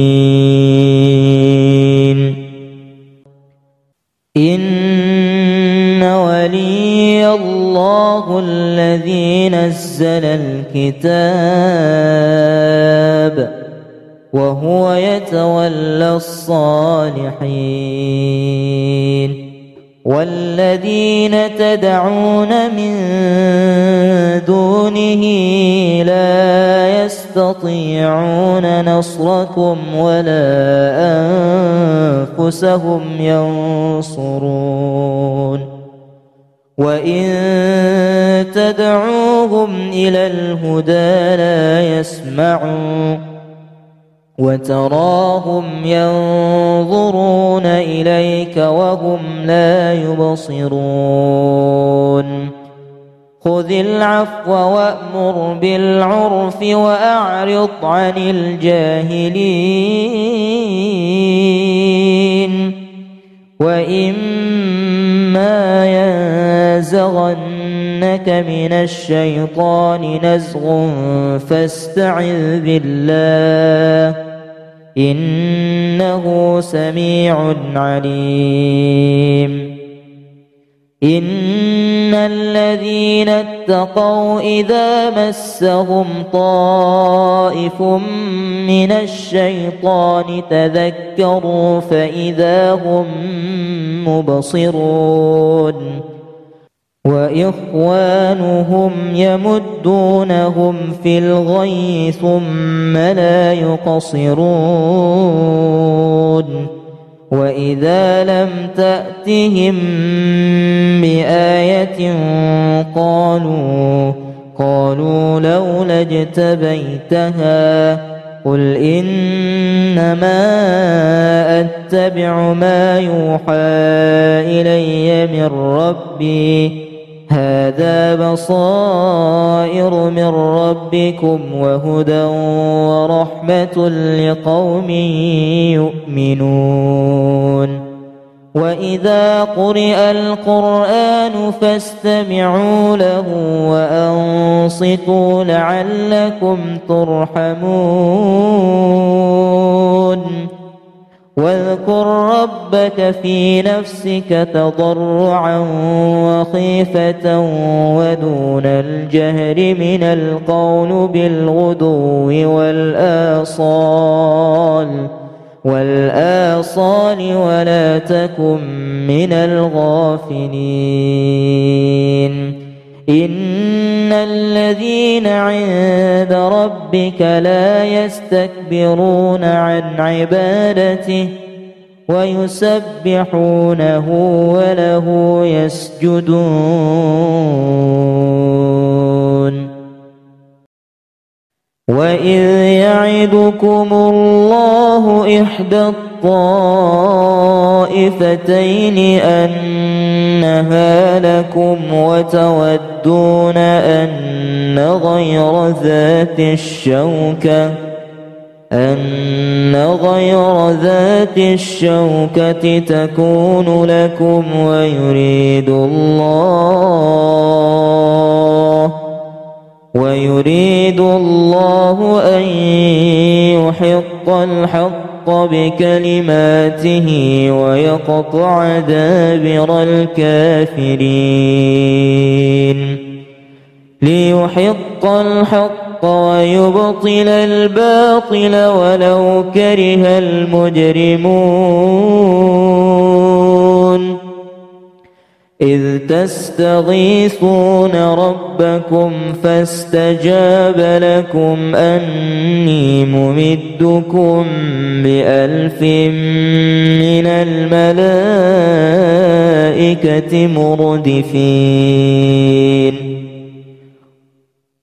إن ولي الله الذي نزل الكتاب وهو يتولى الصالحين والذين تدعون من دونه لا يستطيعون نصركم ولا أنفسهم ينصرون وإن تدعوهم إلى الهدى لا يسمعون وتراهم ينظرون إليك وهم لا يبصرون خذ العفو وأمر بالعرف وأعرض عن الجاهلين وإما ينزغنك من الشيطان نزغ فاستعذ بالله إنه سميع عليم إن الذين اتقوا إذا مسهم طائف من الشيطان تذكروا فإذا هم مبصرون وإخوانهم يمدونهم في الغي ثم لا يقصرون وإذا لم تأتهم بآية قالوا لولا اجتبيتها قل إنما أتبع ما يوحى إلي من ربي هذا بصائر من ربكم وهدى ورحمة لقوم يؤمنون وإذا قرئ القرآن فاستمعوا له وأنصتوا لعلكم ترحمون واذكر ربك في نفسك تضرعا وخيفة ودون الجهر من القول بالغدو والآصال ولا تكن من الغافلين إن الذين عند ربك لا يستكبرون عن عبادته ويسبحونه وله يسجدون وإذ يعدكم الله إحدى الطائفتين أنها لكم وتودون أن غير ذات الشوكة تكون لكم ويريد الله أن يحق الحق بكلماته ويقطع دابر الكافرين ليحق الحق ويبطل الباطل ولو كره المجرمون إذ تستغيثون ربكم فاستجاب لكم أني ممدكم ب1000 من الملائكة مردفين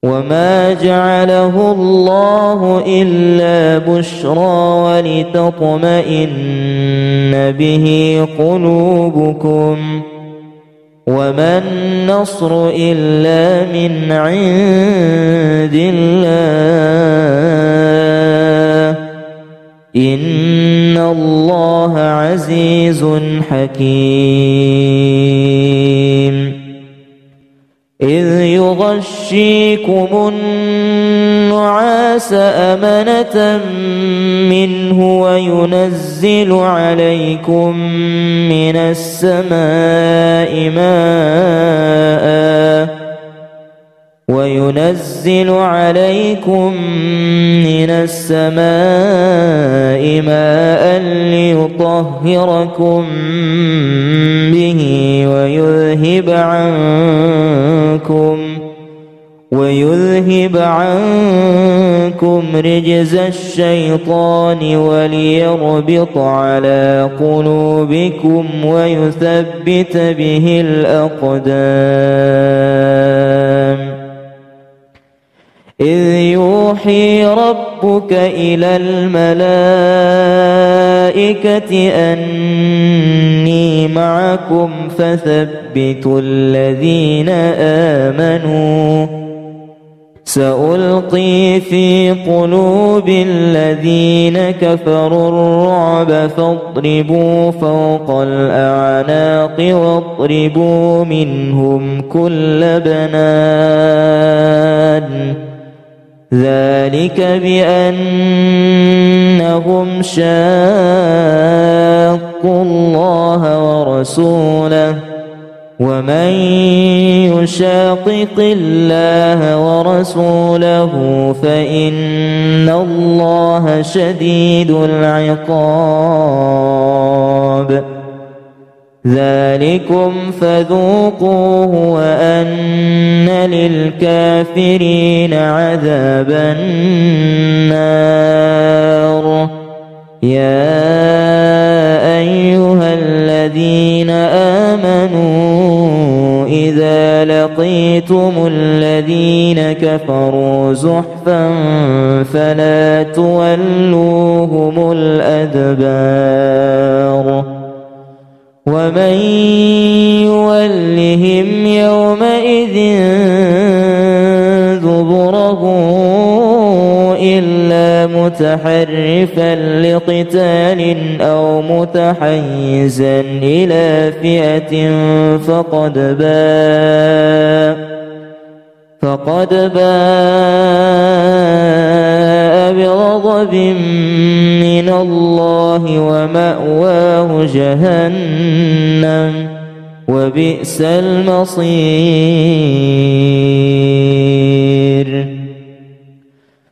وما جعله الله إلا بشرى ولتطمئن به قلوبكم وما النصر إلا من عند الله إن الله عزيز حكيم إذ يغشيكم النعاس أمنة منه وينزل عليكم من السماء ماء ليطهركم به ويذهب عنكم رجز الشيطان وليربط على قلوبكم ويثبت به الأقدام إذ يوحي ربك إلى الملائكة أني معكم فثبتوا الذين آمنوا سألقي في قلوب الذين كفروا الرعب فاضربوا فوق الأعناق واضربوا منهم كل بنان ذلك بأنهم شاقوا الله ورسوله ومن يشاقق الله ورسوله فإن الله شديد العقاب ذلكم فذوقوه وأن للكافرين عذاب النار يا أيها الذين آمنوا إذا لقيتم الذين كفروا زحفا فلا تولوهم الأدبار ومن يولهم يومئذ دبره إلا متحرفا لقتال أو متحيزا إلى فئة فقد باء بغضب من الله ومأواه جهنم وبئس المصير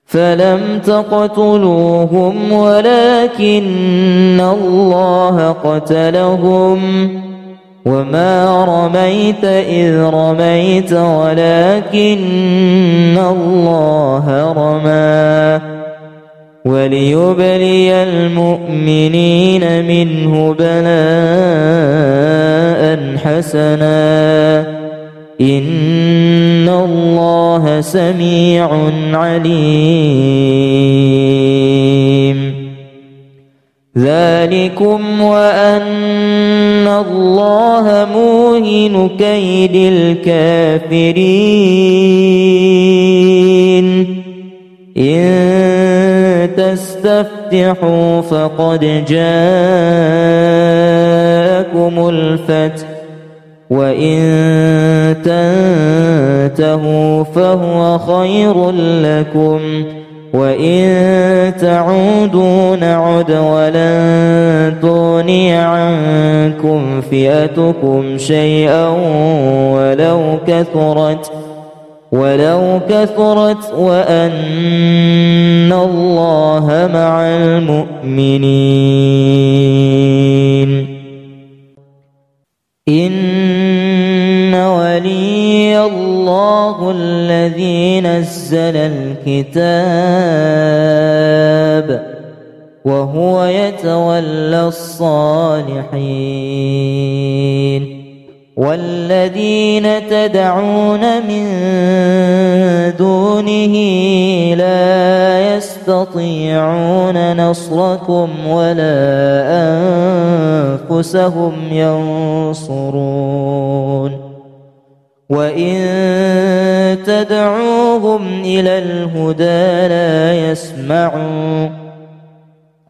فلم تقتلوهم ولكن الله قتلهم وما رميت إذ رميت ولكن الله رمى وليبلي المؤمنين منه بلاء حسنا إن الله سميع عليم ذلكم وأن الله موهن كيد الكافرين إن تستفتحوا فقد جاءكم الفتح وإن تنتهوا فهو خير لكم وإن تعودوا نعد ولن تغني عنكم فئتكم شيئا ولو كثرت وأن الله مع المؤمنين إن الله الذي نزل الكتاب وهو يتولى الصالحين والذين تدعون من دونه لا يستطيعون نصركم ولا أنفسهم ينصرون وإن تدعوهم إلى الهدى لا يسمعون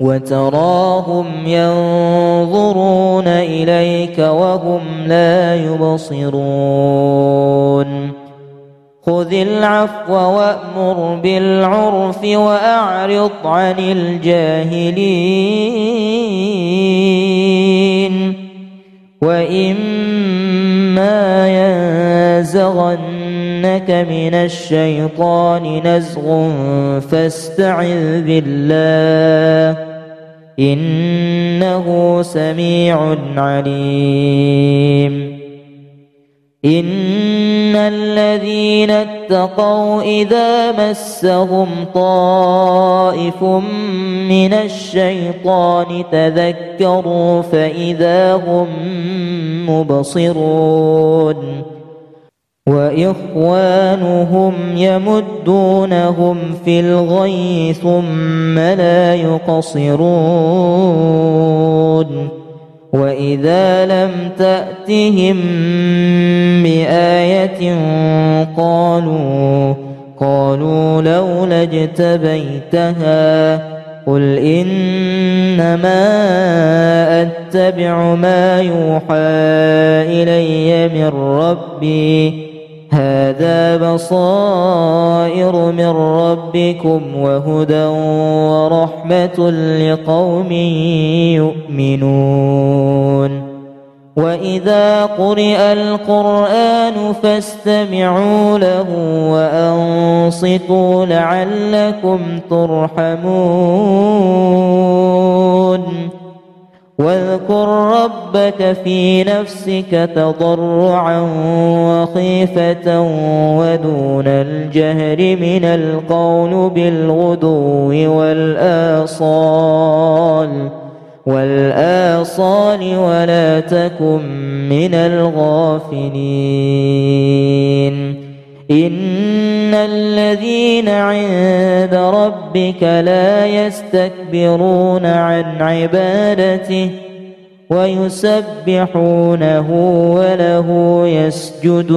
وتراهم ينظرون إليك وهم لا يبصرون خذ العفو وأمر بالعرف وأعرض عن الجاهلين وإما ينزغنك من الشيطان نزغ فاستعذ بالله إنه سميع عليم إن الذين اتقوا إذا مسهم طائف من الشيطان تذكروا فإذا هم مبصرون وإخوانهم يمدونهم في الغي ثم لا يقصرون وإذا لم تأتهم بآية قالوا لولا اجتبيتها قل إنما أتبع ما يوحى إلي من ربي هذا بصائر من ربكم وهدى ورحمة لقوم يؤمنون وإذا قرئ القرآن فاستمعوا له وأنصتوا لعلكم ترحمون واذكر ربك في نفسك تضرعا وخيفة ودون الجهر من القول بالغدو والآصال ولا تكن من الغافلين إن الذين عند ربك لا يستكبرون عن عبادته ويسبحونه وله يسجدون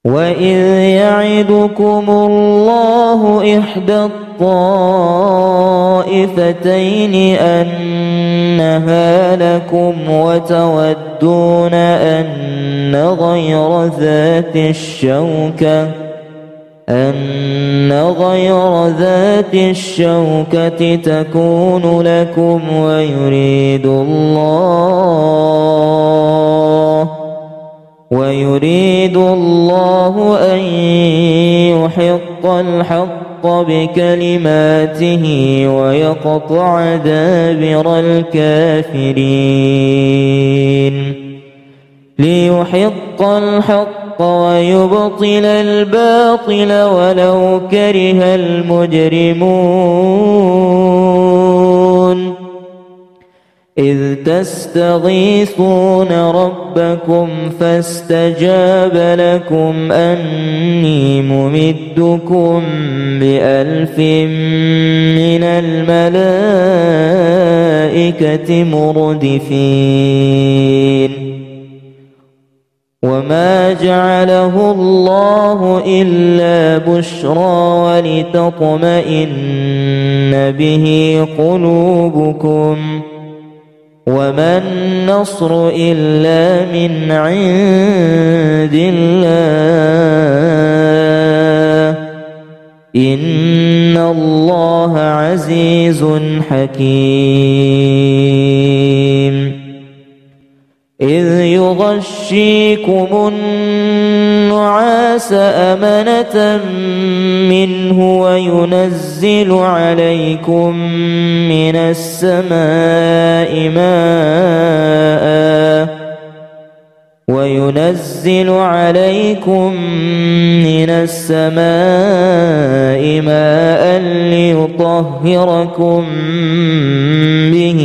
وإذ يعدكم الله إحدى الطائفتين أنها لكم وتودون أن غير ذات الشوكة تكون لكم ويريد الله أن يحق الحق بكلماته ويقطع دابر الكافرين ليحق الحق ويبطل الباطل ولو كره المجرمون إذ تستغيثون ربكم فاستجاب لكم أني ممدكم ب1000 من الملائكة مردفين وما جعله الله إلا بشرى ولتطمئن به قلوبكم وما النصر إلا من عند الله إن الله عزيز حكيم إذ يغشيكم النعاس أمنة منه وينزل عليكم من السماء ماء ليطهركم به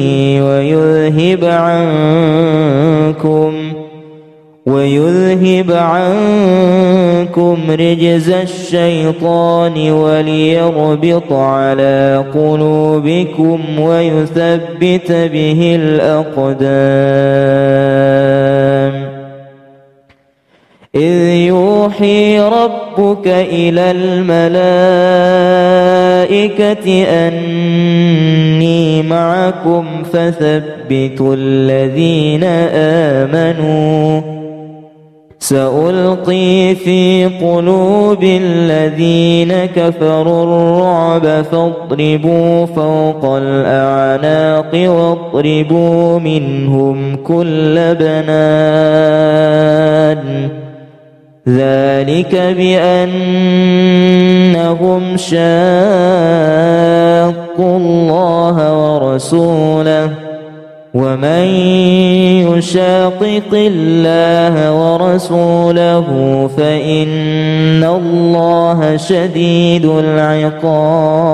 ويذهب عنكم رجز الشيطان وليربط على قلوبكم ويثبت به الأقدام إذ يوحي ربك إلى الملائكة أني معكم فثبتوا الذين آمنوا سألقي في قلوب الذين كفروا الرعب فاضربوا فوق الأعناق واضربوا منهم كل بنان ذلك بأنهم شاقوا الله ورسوله ومن يشاقق الله ورسوله فإن الله شديد العقاب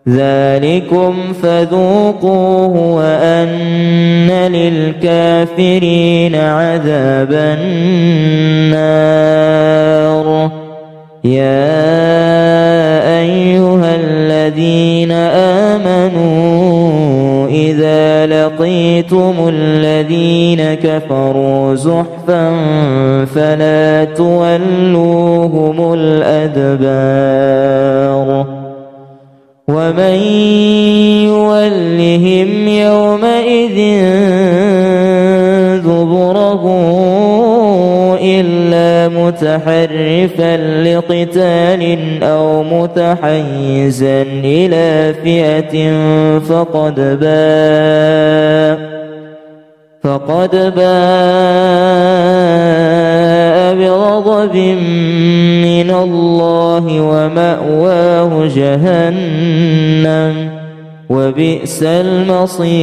ذلكم فذوقوه وأن للكافرين عذاب النار يا أيها الذين آمنوا إذا لقيتم الذين كفروا زحفا فلا تولوهم الأدبار ومن يولهم يومئذ دبره إلا متحرفا لقتال أو متحيزا إلى فئة فقد باء بغضب من الله ومأواه جهنم وبئس المصير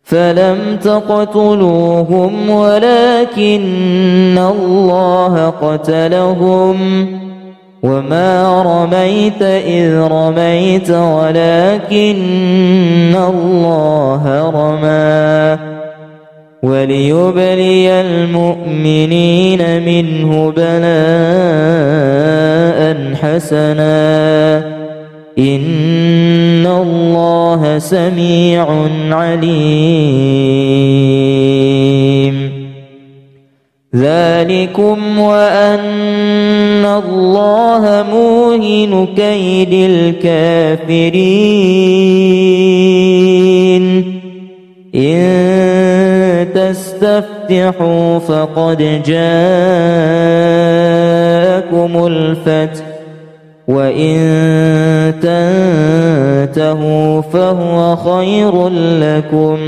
فلم تقتلوهم ولكن الله قتلهم وما رميت إذ رميت ولكن الله رمى وليبلي المؤمنين منه بلاء حسنا إن الله سميع عليم ذلكم وأن الله موهن كيد الكافرين إن تستفتحوا فقد جاءكم الفتح وإن تنتهوا فهو خير لكم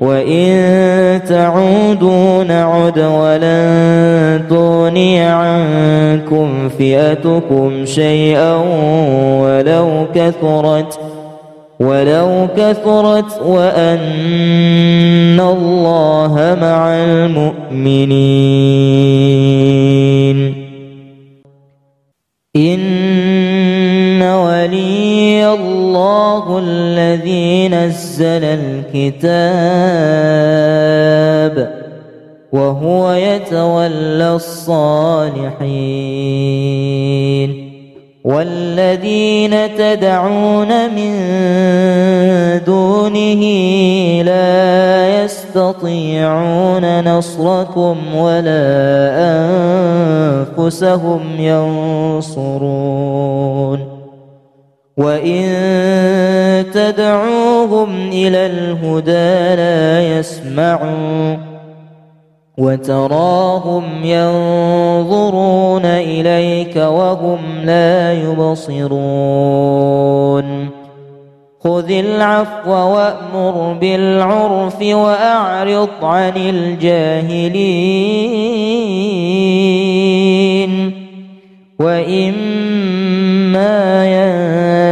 وإن تعودوا نعد ولن تغني عنكم فئتكم شيئا ولو كثرت وأن الله مع المؤمنين إن ولي الله الذي نزل الكتاب وهو يتولى الصالحين والذين تدعون من دونه لا يستطيعون نصركم ولا أنفسهم ينصرون وإن تدعوهم إلى الهدى لا يسمعون وتراهم ينظرون إليك وهم لا يبصرون خذ العفو وأمر بالعرف وأعرض عن الجاهلين وإما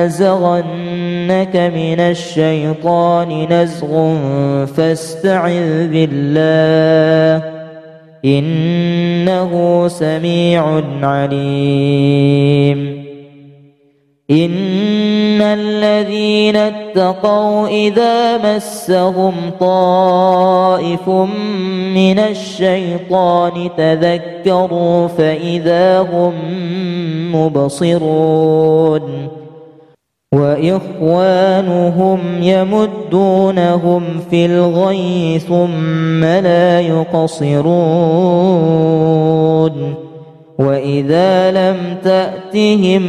ينزغنك من الشيطان نزغ فاستعذ بالله إنه سميع عليم إن الذين اتقوا إذا مسهم طائف من الشيطان تذكروا فإذا هم مبصرون وإخوانهم يمدونهم في الغي ثم لا يقصرون وإذا لم تأتهم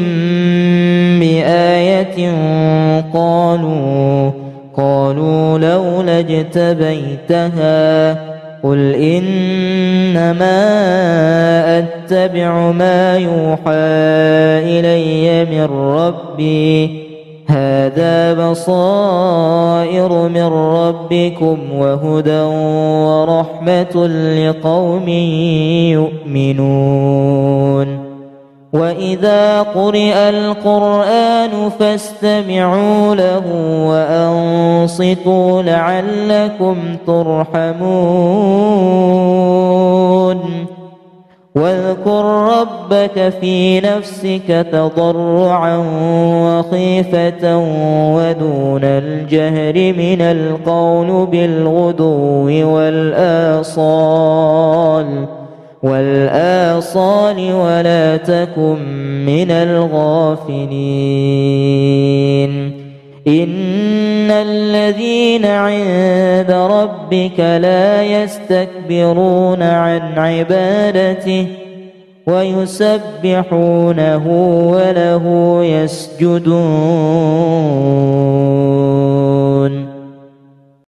بآية قالوا لولا اجتبيتها قل إنما أتبع ما يوحى إلي من ربي هذا بصائر من ربكم وهدى ورحمة لقوم يؤمنون وإذا قرئ القرآن فاستمعوا له وأنصتوا لعلكم ترحمون واذكر ربك في نفسك تضرعا وخيفة ودون الجهر من القول بالغدو والآصال ولا تكن من الغافلين إن الذين عند ربك لا يستكبرون عن عبادته ويسبحونه وله يسجدون